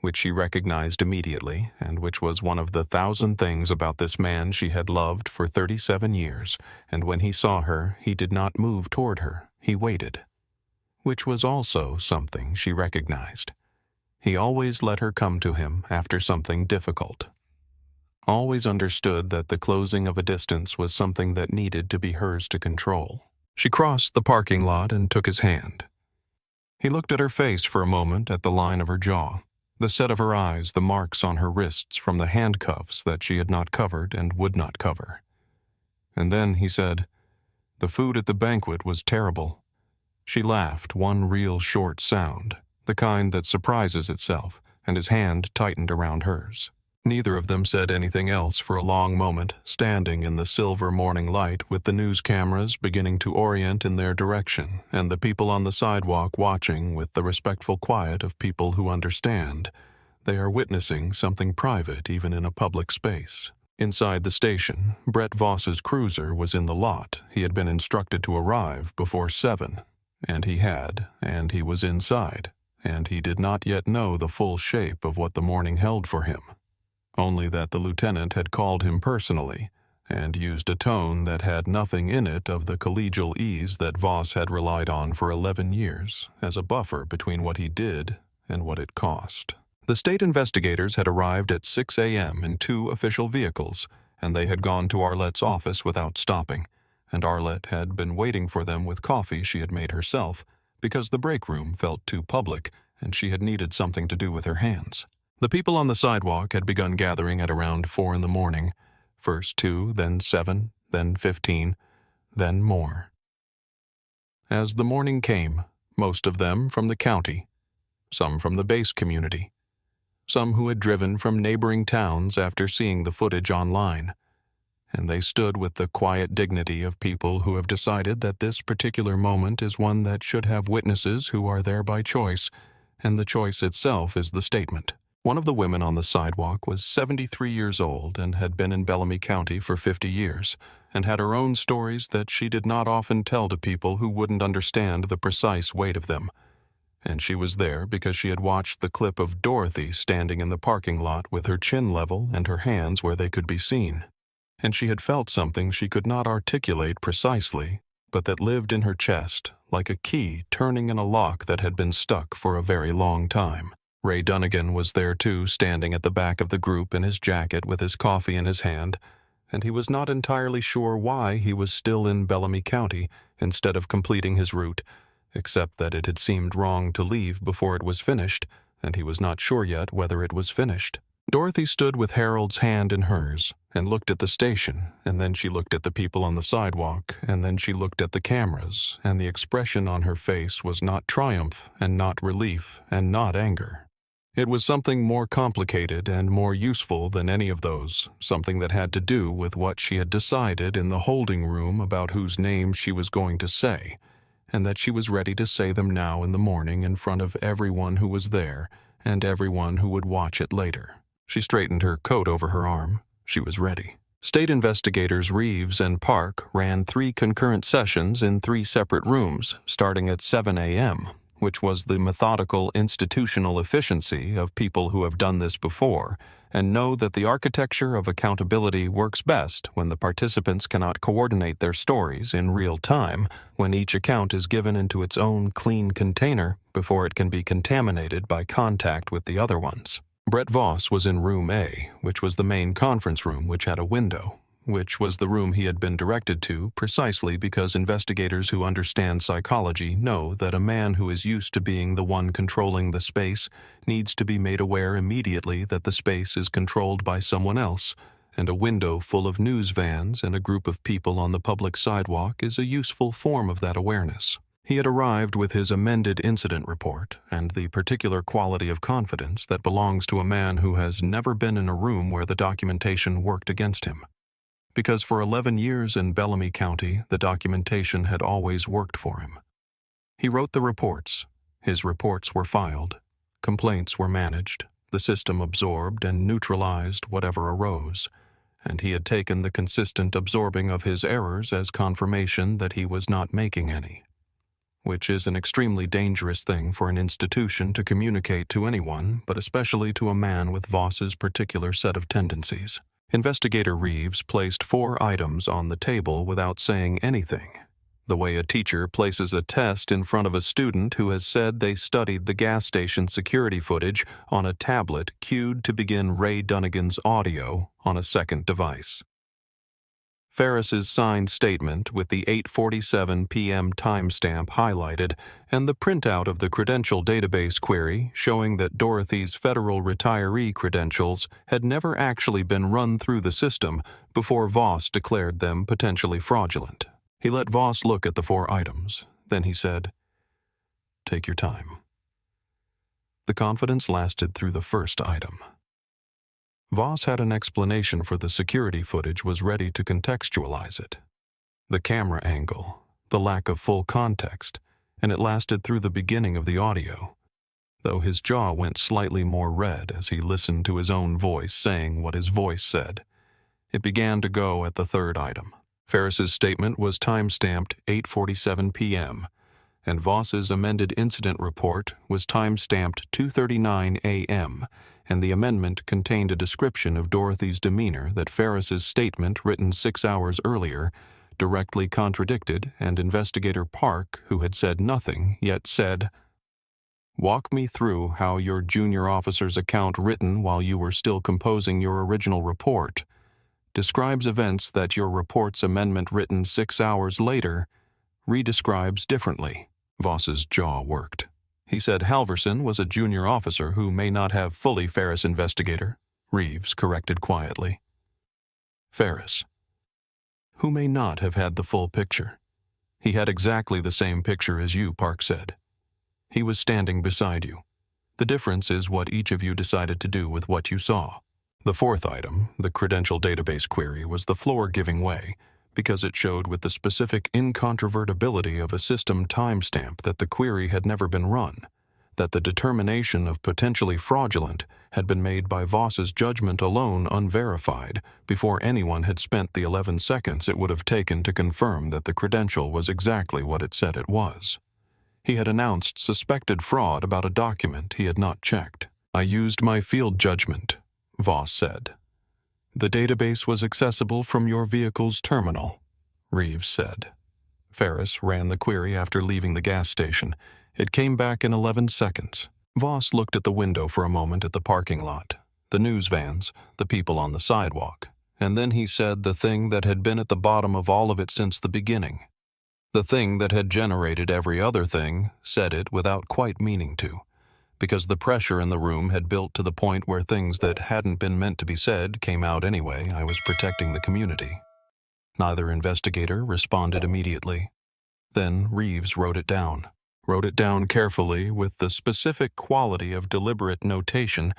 which she recognized immediately, and which was one of the 1,000 things about this man she had loved for 37 years, and when he saw her, he did not move toward her, he waited. Which was also something she recognized. He always let her come to him after something difficult. Always understood that the closing of a distance was something that needed to be hers to control. She crossed the parking lot and took his hand. He looked at her face for a moment, at the line of her jaw, the set of her eyes, the marks on her wrists from the handcuffs that she had not covered and would not cover. And then he said, "The food at the banquet was terrible." She laughed, one real short sound, the kind that surprises itself, and his hand tightened around hers. Neither of them said anything else for a long moment, standing in the silver morning light with the news cameras beginning to orient in their direction, and the people on the sidewalk watching with the respectful quiet of people who understand. They are witnessing something private even in a public space. Inside the station, Brett Voss's cruiser was in the lot. He had been instructed to arrive before 7, and he was inside, and he did not yet know the full shape of what the morning held for him. Only that the lieutenant had called him personally, and used a tone that had nothing in it of the collegial ease that Voss had relied on for 11 years, as a buffer between what he did and what it cost. The state investigators had arrived at 6 a.m. in 2 official vehicles, and they had gone to Arlette's office without stopping, and Arlette had been waiting for them with coffee she had made herself, because the break room felt too public, and she had needed something to do with her hands. The people on the sidewalk had begun gathering at around 4 in the morning, first 2, then 7, then 15, then more. As the morning came, most of them from the county, some from the base community, some who had driven from neighboring towns after seeing the footage online, and they stood with the quiet dignity of people who have decided that this particular moment is one that should have witnesses who are there by choice, and the choice itself is the statement. One of the women on the sidewalk was 73 years old and had been in Bellamy County for 50 years, and had her own stories that she did not often tell to people who wouldn't understand the precise weight of them. And she was there because she had watched the clip of Dorothy standing in the parking lot with her chin level and her hands where they could be seen. And she had felt something she could not articulate precisely, but that lived in her chest, like a key turning in a lock that had been stuck for a very long time. Ray Dunnigan was there too, standing at the back of the group in his jacket with his coffee in his hand, and he was not entirely sure why he was still in Bellamy County instead of completing his route, except that it had seemed wrong to leave before it was finished, and he was not sure yet whether it was finished. Dorothy stood with Harold's hand in hers and looked at the station, and then she looked at the people on the sidewalk, and then she looked at the cameras, and the expression on her face was not triumph and not relief and not anger. It was something more complicated and more useful than any of those, something that had to do with what she had decided in the holding room about whose names she was going to say, and that she was ready to say them now in the morning in front of everyone who was there and everyone who would watch it later. She straightened her coat over her arm. She was ready. State investigators Reeves and Park ran 3 concurrent sessions in 3 separate rooms, starting at 7 a.m., which was the methodical institutional efficiency of people who have done this before and know that the architecture of accountability works best when the participants cannot coordinate their stories in real time, when each account is given into its own clean container before it can be contaminated by contact with the other ones. Brett Voss was in Room A, which was the main conference room which had a window, which was the room he had been directed to precisely because investigators who understand psychology know that a man who is used to being the one controlling the space needs to be made aware immediately that the space is controlled by someone else, and a window full of news vans and a group of people on the public sidewalk is a useful form of that awareness. He had arrived with his amended incident report and the particular quality of confidence that belongs to a man who has never been in a room where the documentation worked against him. Because for 11 years in Bellamy County, the documentation had always worked for him. He wrote the reports. His reports were filed. Complaints were managed. The system absorbed and neutralized whatever arose, and he had taken the consistent absorbing of his errors as confirmation that he was not making any, which is an extremely dangerous thing for an institution to communicate to anyone, but especially to a man with Voss's particular set of tendencies. Investigator Reeves placed 4 items on the table without saying anything, the way a teacher places a test in front of a student who has said they studied the gas station security footage on a tablet cued to begin Ray Dunnigan's audio on a second device. Ferris's signed statement with the 8:47 p.m. timestamp highlighted and the printout of the credential database query showing that Dorothy's federal retiree credentials had never actually been run through the system before Voss declared them potentially fraudulent. He let Voss look at the 4 items. Then he said, "Take your time." The confidence lasted through the first item. Voss had an explanation for the security footage, was ready to contextualize it. The camera angle, the lack of full context, and it lasted through the beginning of the audio, though his jaw went slightly more red as he listened to his own voice saying what his voice said. It began to go at the 3rd item. Ferris's statement was time-stamped 8:47 p.m., and Voss's amended incident report was time-stamped 2:39 a.m., and the amendment contained a description of Dorothy's demeanor that Ferris's statement, written 6 hours earlier, directly contradicted, and Investigator Park, who had said nothing, yet said, "Walk me through how your junior officer's account written while you were still composing your original report describes events that your report's amendment written 6 hours later redescribes differently." Voss's jaw worked. He said Halverson was a junior officer who may not have fully. Ferris investigator, Reeves corrected quietly. Ferris, who may not have had the full picture. He had exactly the same picture as you, Park said. He was standing beside you. The difference is what each of you decided to do with what you saw. The 4th item, the credential database query, was the floor giving way, because it showed with the specific incontrovertibility of a system timestamp that the query had never been run, that the determination of potentially fraudulent had been made by Voss's judgment alone unverified before anyone had spent the 11 seconds it would have taken to confirm that the credential was exactly what it said it was. He had announced suspected fraud about a document he had not checked. "I used my field judgment," Voss said. "The database was accessible from your vehicle's terminal," Reeves said. Ferris ran the query after leaving the gas station. It came back in 11 seconds. Voss looked at the window for a moment at the parking lot, the news vans, the people on the sidewalk, and then he said the thing that had been at the bottom of all of it since the beginning. The thing that had generated every other thing said it without quite meaning to, because the pressure in the room had built to the point where things that hadn't been meant to be said came out anyway. "I was protecting the community." Neither investigator responded immediately. Then Reeves wrote it down carefully with the specific quality of deliberate notation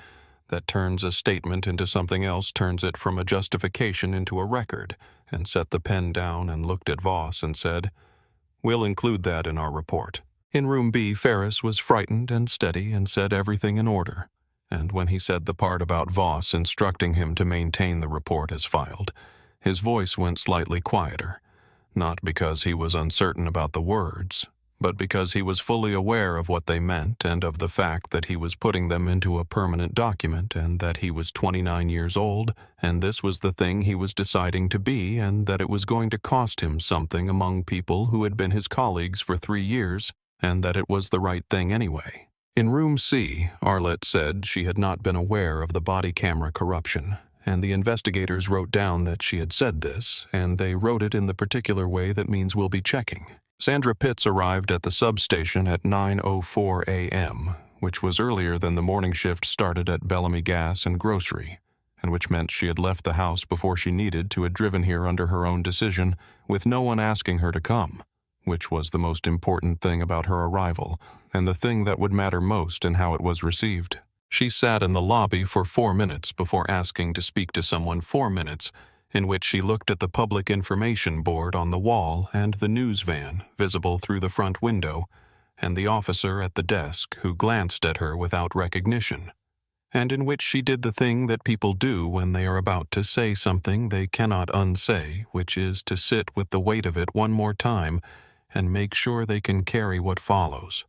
that turns a statement into something else, turns it from a justification into a record, and set the pen down and looked at Voss and said, "We'll include that in our report." In room B, Ferris was frightened and steady and said everything in order, and when he said the part about Voss instructing him to maintain the report as filed, his voice went slightly quieter, not because he was uncertain about the words, but because he was fully aware of what they meant and of the fact that he was putting them into a permanent document and that he was 29 years old and this was the thing he was deciding to be and that it was going to cost him something among people who had been his colleagues for 3 years and that it was the right thing anyway. In room C, Arlette said she had not been aware of the body camera corruption, and the investigators wrote down that she had said this, and they wrote it in the particular way that means we'll be checking. Sandra Pitts arrived at the substation at 9:04 a.m., which was earlier than the morning shift started at Bellamy Gas and Grocery, and which meant she had left the house before she needed to, had driven here under her own decision, with no one asking her to come, which was the most important thing about her arrival, and the thing that would matter most in how it was received. She sat in the lobby for 4 minutes before asking to speak to someone. 4 minutes in which she looked at the public information board on the wall and the news van visible through the front window, and the officer at the desk who glanced at her without recognition, and in which she did the thing that people do when they are about to say something they cannot unsay, which is to sit with the weight of it one more time and make sure they can carry what follows.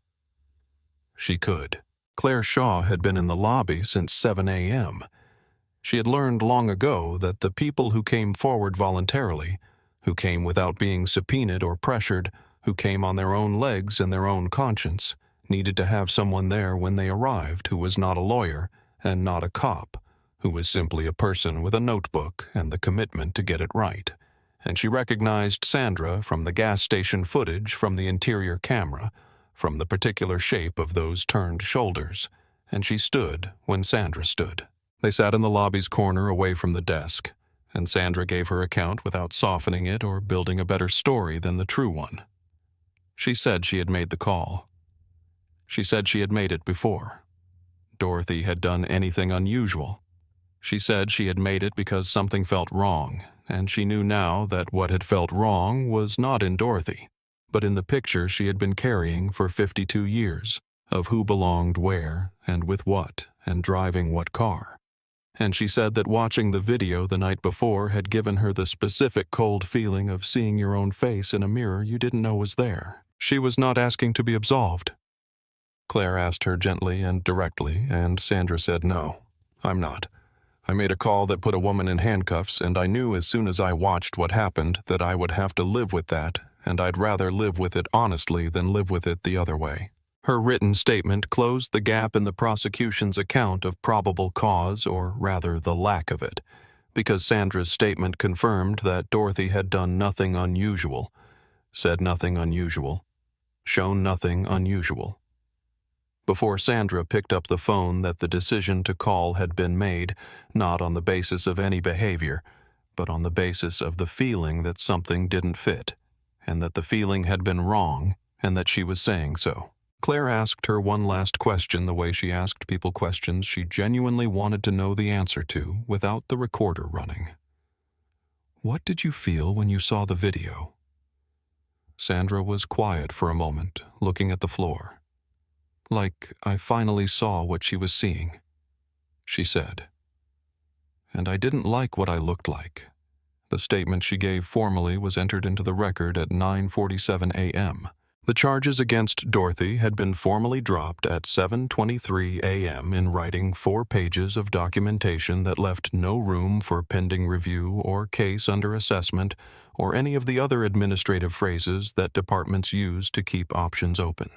She could. Claire Shaw had been in the lobby since 7 a.m. She had learned long ago that the people who came forward voluntarily, who came without being subpoenaed or pressured, who came on their own legs and their own conscience, needed to have someone there when they arrived who was not a lawyer and not a cop, who was simply a person with a notebook and the commitment to get it right. And she recognized Sandra from the gas station footage, from the interior camera, from the particular shape of those turned shoulders, and she stood when Sandra stood. They sat in the lobby's corner away from the desk, and Sandra gave her account without softening it or building a better story than the true one. She said she had made the call. She said she had made it before. Dorothy had done anything unusual. She said she had made it because something felt wrong, and she knew now that what had felt wrong was not in Dorothy, but in the picture she had been carrying for 52 years, of who belonged where, and with what, and driving what car. And she said that watching the video the night before had given her the specific cold feeling of seeing your own face in a mirror you didn't know was there. She was not asking to be absolved. Claire asked her gently and directly, and Sandra said, "No, I'm not. I made a call that put a woman in handcuffs, and I knew as soon as I watched what happened that I would have to live with that, and I'd rather live with it honestly than live with it the other way." Her written statement closed the gap in the prosecution's account of probable cause, or rather the lack of it, because Sandra's statement confirmed that Dorothy had done nothing unusual, said nothing unusual, shown nothing unusual. Before Sandra picked up the phone, that the decision to call had been made, not on the basis of any behavior, but on the basis of the feeling that something didn't fit, and that the feeling had been wrong, and that she was saying so. Claire asked her one last question the way she asked people questions she genuinely wanted to know the answer to without the recorder running. "What did you feel when you saw the video?" Sandra was quiet for a moment, looking at the floor. Like I finally saw what she was seeing, she said. And I didn't like what I looked like. The statement she gave formally was entered into the record at 9:47 a.m. The charges against Dorothy had been formally dropped at 7:23 a.m. in writing 4 pages of documentation that left no room for pending review or case under assessment or any of the other administrative phrases that departments use to keep options open.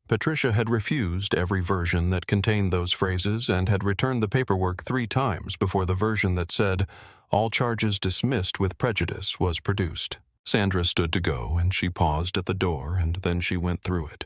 Patricia had refused every version that contained those phrases and had returned the paperwork 3 times before the version that said, "All charges dismissed with prejudice," was produced. Sandra stood to go, and she paused at the door, and then she went through it.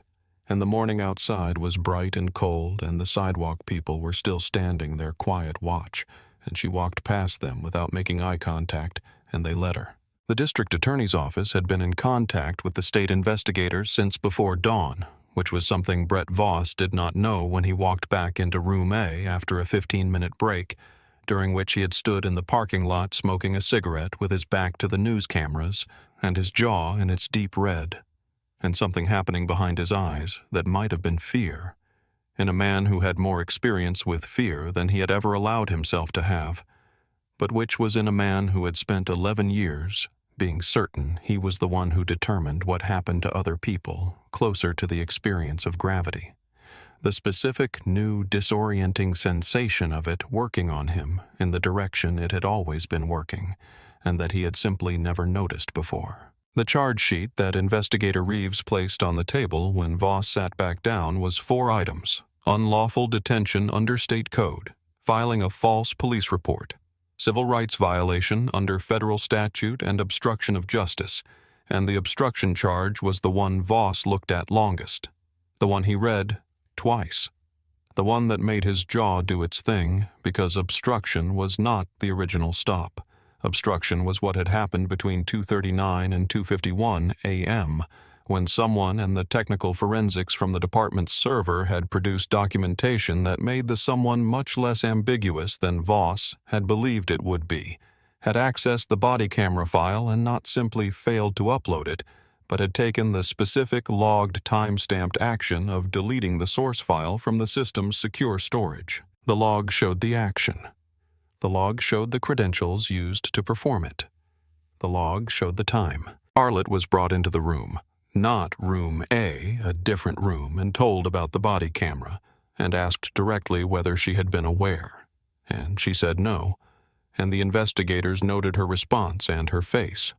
And the morning outside was bright and cold, and the sidewalk people were still standing their quiet watch, and she walked past them without making eye contact, and they let her. The district attorney's office had been in contact with the state investigators since before dawn, which was something Brett Voss did not know when he walked back into Room A after a 15-minute break, during which he had stood in the parking lot smoking a cigarette with his back to the news cameras and his jaw in its deep red, and something happening behind his eyes that might have been fear, in a man who had more experience with fear than he had ever allowed himself to have, but which was in a man who had spent 11 years being certain he was the one who determined what happened to other people closer to the experience of gravity. The specific, new, disorienting sensation of it working on him in the direction it had always been working, and that he had simply never noticed before. The charge sheet that Investigator Reeves placed on the table when Voss sat back down was 4 items: unlawful detention under state code, filing a false police report, civil rights violation under federal statute, and obstruction of justice, and the obstruction charge was the one Voss looked at longest, the one he read twice, the one that made his jaw do its thing, because obstruction was not the original stop. Obstruction was what had happened between 2:39 and 2:51 a.m., when someone and the technical forensics from the department's server had produced documentation that made the someone much less ambiguous than Voss had believed it would be, had accessed the body camera file and not simply failed to upload it, but had taken the specific logged time-stamped action of deleting the source file from the system's secure storage. The log showed the action. The log showed the credentials used to perform it. The log showed the time. Arlett was brought into the room. Not Room A, a different room, and told about the body camera, and asked directly whether she had been aware. And she said no, and the investigators noted her response and her face.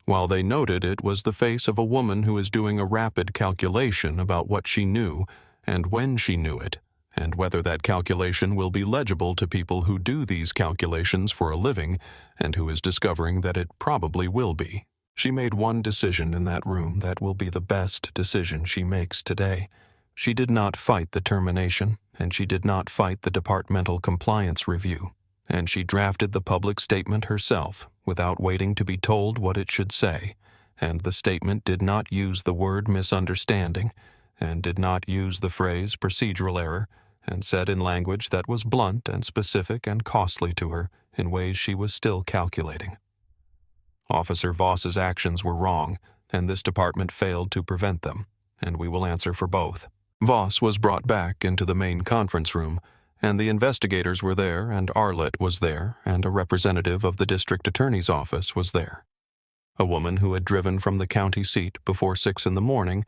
While they noted it was the face of a woman who is doing a rapid calculation about what she knew and when she knew it, and whether that calculation will be legible to people who do these calculations for a living, and who is discovering that it probably will be. She made one decision in that room that will be the best decision she makes today. She did not fight the termination, and she did not fight the departmental compliance review, and she drafted the public statement herself without waiting to be told what it should say, and the statement did not use the word misunderstanding, and did not use the phrase procedural error, and said in language that was blunt and specific and costly to her in ways she was still calculating. Officer Voss's actions were wrong, and this department failed to prevent them, and we will answer for both. Voss was brought back into the main conference room, and the investigators were there, and Arlett was there, and a representative of the district attorney's office was there. A woman who had driven from the county seat before 6 in the morning,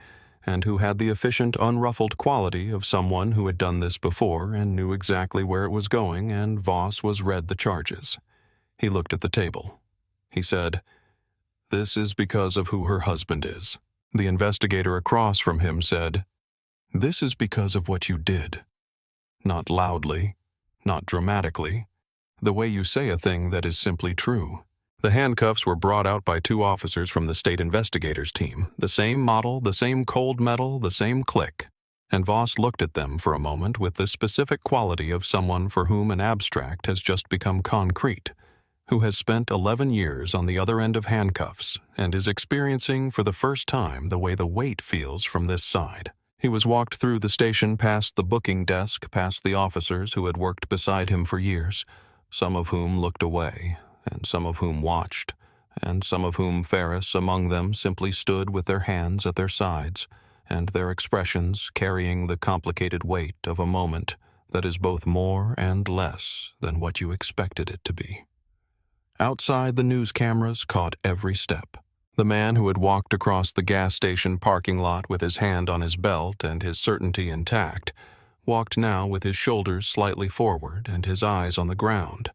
and who had the efficient, unruffled quality of someone who had done this before and knew exactly where it was going, and Voss was read the charges. He looked at the table. He said, "This is because of who her husband is." The investigator across from him said, "This is because of what you did." Not loudly, not dramatically, the way you say a thing that is simply true. The handcuffs were brought out by 2 officers from the state investigators team, the same model, the same cold metal, the same click, and Voss looked at them for a moment with the specific quality of someone for whom an abstract has just become concrete, who has spent 11 years on the other end of handcuffs and is experiencing for the first time the way the weight feels from this side. He was walked through the station past the booking desk, past the officers who had worked beside him for years, some of whom looked away, and some of whom watched, and some of whom Ferris among them simply stood with their hands at their sides, and their expressions carrying the complicated weight of a moment that is both more and less than what you expected it to be. Outside, the news cameras caught every step. The man who had walked across the gas station parking lot with his hand on his belt and his certainty intact walked now with his shoulders slightly forward and his eyes on the ground.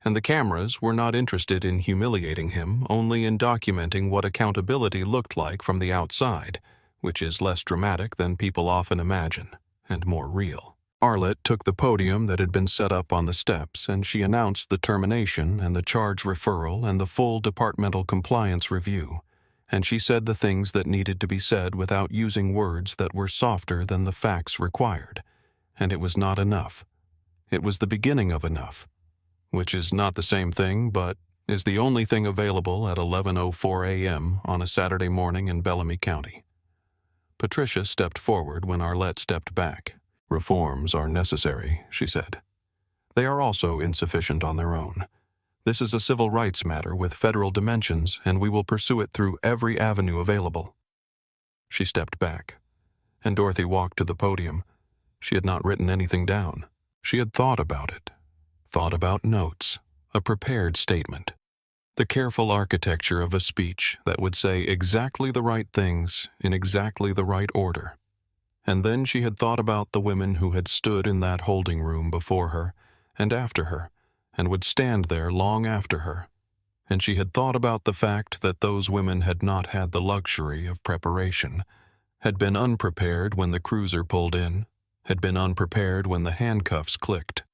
And the cameras were not interested in humiliating him, only in documenting what accountability looked like from the outside, which is less dramatic than people often imagine, and more real. Arlette took the podium that had been set up on the steps, and she announced the termination and the charge referral and the full departmental compliance review, and she said the things that needed to be said without using words that were softer than the facts required. And it was not enough. It was the beginning of enough, which is not the same thing, but is the only thing available at 11:04 a.m. on a Saturday morning in Bellamy County. Patricia stepped forward when Arlette stepped back. "Reforms are necessary," she said. "They are also insufficient on their own. This is a civil rights matter with federal dimensions, and we will pursue it through every avenue available." She stepped back, and Dorothy walked to the podium. She had not written anything down. She had thought about it. Thought about notes, a prepared statement, the careful architecture of a speech that would say exactly the right things in exactly the right order. And then she had thought about the women who had stood in that holding room before her and after her, and would stand there long after her. And she had thought about the fact that those women had not had the luxury of preparation, had been unprepared when the cruiser pulled in, had been unprepared when the handcuffs clicked,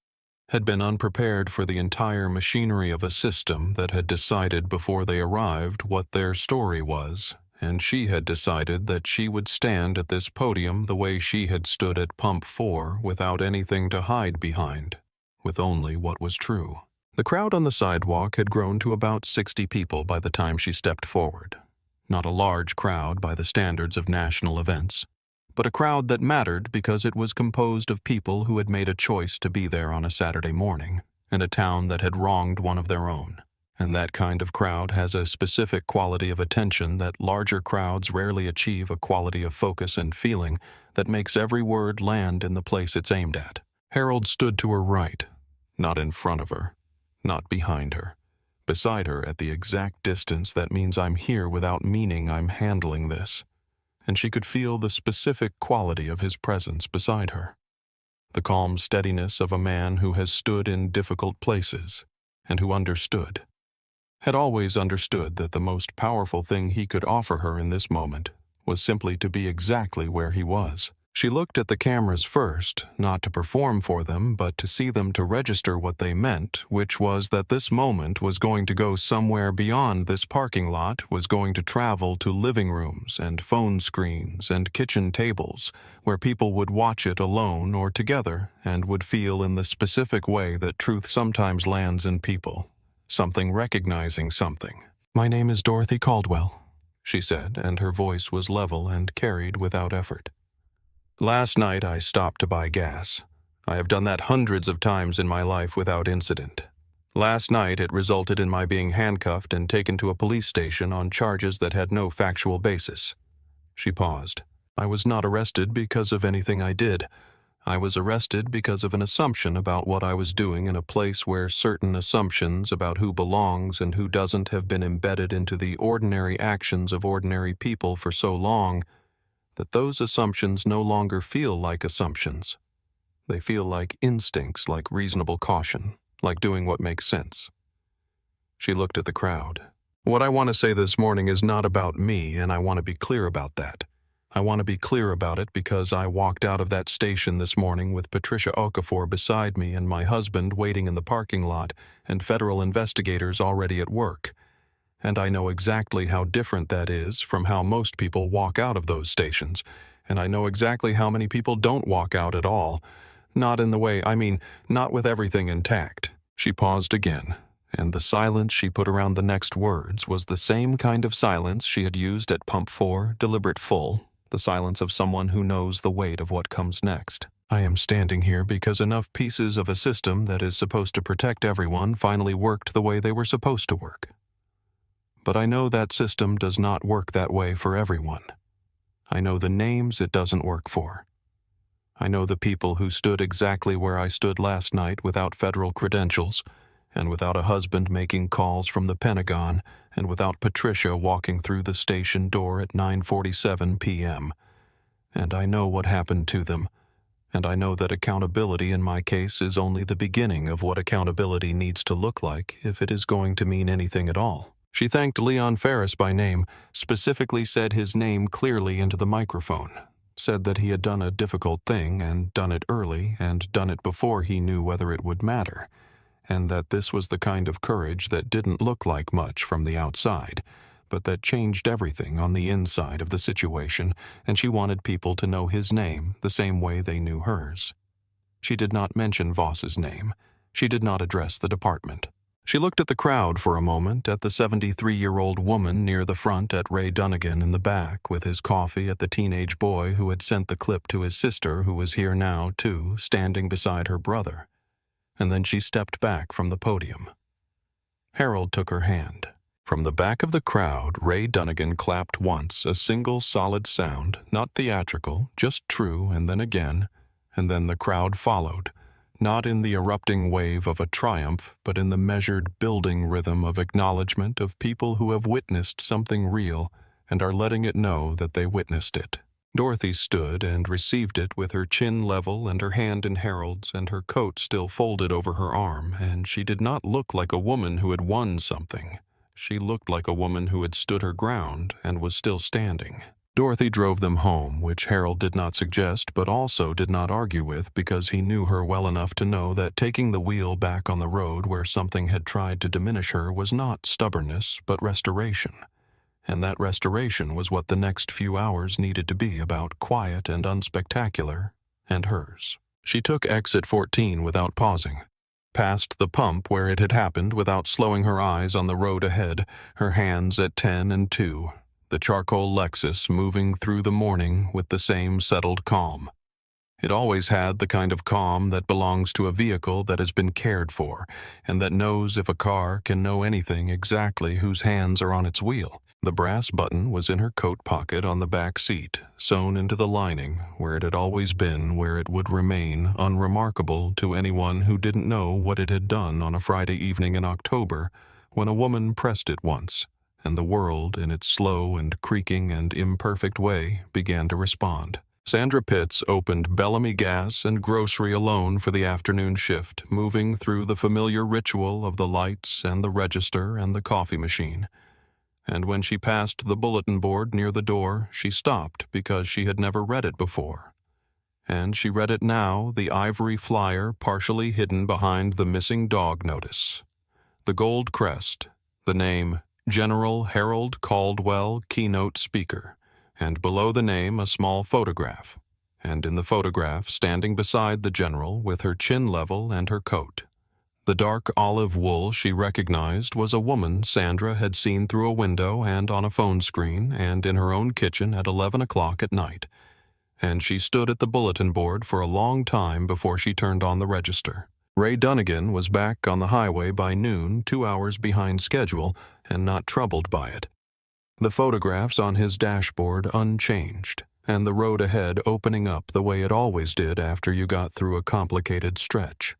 had been unprepared for the entire machinery of a system that had decided before they arrived what their story was, and she had decided that she would stand at this podium the way she had stood at Pump 4 without anything to hide behind, with only what was true. The crowd on the sidewalk had grown to about 60 people by the time she stepped forward. Not a large crowd by the standards of national events, but a crowd that mattered because it was composed of people who had made a choice to be there on a Saturday morning, in a town that had wronged one of their own. And that kind of crowd has a specific quality of attention that larger crowds rarely achieve, a quality of focus and feeling that makes every word land in the place it's aimed at. Harold stood to her right, not in front of her, not behind her, beside her at the exact distance that means I'm here without meaning I'm handling this. And she could feel the specific quality of his presence beside her. The calm steadiness of a man who has stood in difficult places and who understood. Had always understood that the most powerful thing he could offer her in this moment was simply to be exactly where he was. She looked at the cameras first, not to perform for them, but to see them to register what they meant, which was that this moment was going to go somewhere beyond this parking lot, was going to travel to living rooms and phone screens and kitchen tables, where people would watch it alone or together and would feel in the specific way that truth sometimes lands in people. Something recognizing something. "My name is Dorothy Caldwell," she said, and her voice was level and carried without effort. "Last night I stopped to buy gas. I have done that hundreds of times in my life without incident. Last night it resulted in my being handcuffed and taken to a police station on charges that had no factual basis." She paused. "I was not arrested because of anything I did. I was arrested because of an assumption about what I was doing in a place where certain assumptions about who belongs and who doesn't have been embedded into the ordinary actions of ordinary people for so long that those assumptions no longer feel like assumptions. They feel like instincts, like reasonable caution, like doing what makes sense." She looked at the crowd. "What I want to say this morning is not about me, and I want to be clear about that. I want to be clear about it because I walked out of that station this morning with Patricia Okafor beside me and my husband waiting in the parking lot and federal investigators already at work. And I know exactly how different that is from how most people walk out of those stations. And I know exactly how many people don't walk out at all. Not in the way, not with everything intact." She paused again, and the silence she put around the next words was the same kind of silence she had used at Pump 4, deliberate full, the silence of someone who knows the weight of what comes next. "I am standing here because enough pieces of a system that is supposed to protect everyone finally worked the way they were supposed to work. But I know that system does not work that way for everyone. I know the names it doesn't work for. I know the people who stood exactly where I stood last night without federal credentials, and without a husband making calls from the Pentagon, and without Patricia walking through the station door at 9:47 p.m. And I know what happened to them, and I know that accountability in my case is only the beginning of what accountability needs to look like if it is going to mean anything at all. She thanked Leon Ferris by name, specifically said his name clearly into the microphone, said that he had done a difficult thing and done it early and done it before he knew whether it would matter, and that this was the kind of courage that didn't look like much from the outside, but that changed everything on the inside of the situation, and she wanted people to know his name the same way they knew hers. She did not mention Voss's name. She did not address the department. She looked at the crowd for a moment, at the 73-year-old woman near the front, at Ray Dunnigan in the back with his coffee, at the teenage boy who had sent the clip to his sister, who was here now, too, standing beside her brother. And then she stepped back from the podium. Harold took her hand. From the back of the crowd, Ray Dunnigan clapped once, a single solid sound, not theatrical, just true, and then again, and then the crowd followed, not in the erupting wave of a triumph, but in the measured building rhythm of acknowledgement of people who have witnessed something real and are letting it know that they witnessed it. Dorothy stood and received it with her chin level and her hand in Harold's and her coat still folded over her arm, and she did not look like a woman who had won something. She looked like a woman who had stood her ground and was still standing. Dorothy drove them home, which Harold did not suggest but also did not argue with because he knew her well enough to know that taking the wheel back on the road where something had tried to diminish her was not stubbornness but restoration. And that restoration was what the next few hours needed to be about, quiet and unspectacular, and hers. She took exit 14 without pausing, passed the pump where it had happened without slowing her eyes on the road ahead, her hands at 10 and 2, the charcoal Lexus moving through the morning with the same settled calm. It always had the kind of calm that belongs to a vehicle that has been cared for, and that knows if a car can know anything exactly whose hands are on its wheel. The brass button was in her coat pocket on the back seat, sewn into the lining, where it had always been, where it would remain, unremarkable to anyone who didn't know what it had done on a Friday evening in October, when a woman pressed it once, and the world, in its slow and creaking and imperfect way, began to respond. Sandra Pitts opened Bellamy Gas and Grocery alone for the afternoon shift, moving through the familiar ritual of the lights and the register and the coffee machine. And when she passed the bulletin board near the door, she stopped because she had never read it before. And she read it now, the ivory flyer partially hidden behind the missing dog notice. The gold crest, the name General Harold Caldwell, keynote speaker, and below the name a small photograph, and in the photograph, standing beside the general with her chin level and her coat. The dark olive wool she recognized was a woman Sandra had seen through a window and on a phone screen and in her own kitchen at 11 o'clock at night, and she stood at the bulletin board for a long time before she turned on the register. Ray Dunnigan was back on the highway by noon, 2 hours behind schedule, and not troubled by it. The photographs on his dashboard unchanged, and the road ahead opening up the way it always did after you got through a complicated stretch.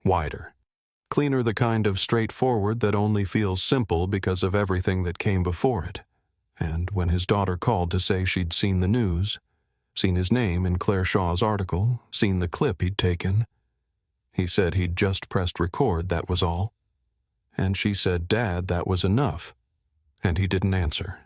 Wider. Cleaner, the kind of straightforward that only feels simple because of everything that came before it. And when his daughter called to say she'd seen the news, seen his name in Claire Shaw's article, seen the clip he'd taken, he said he'd just pressed record, that was all. And she said, "Dad, that was enough." And he didn't answer.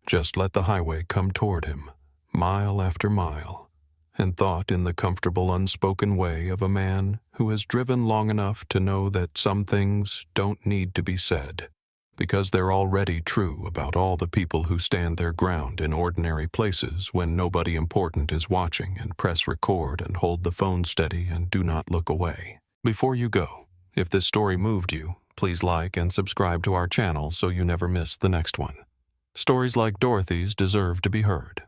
Just let the highway come toward him, mile after mile, and thought in the comfortable unspoken way of a man who has driven long enough to know that some things don't need to be said, because they're already true about all the people who stand their ground in ordinary places when nobody important is watching, and press record and hold the phone steady and do not look away. Before you go, if this story moved you, please like and subscribe to our channel so you never miss the next one. Stories like Dorothy's deserve to be heard.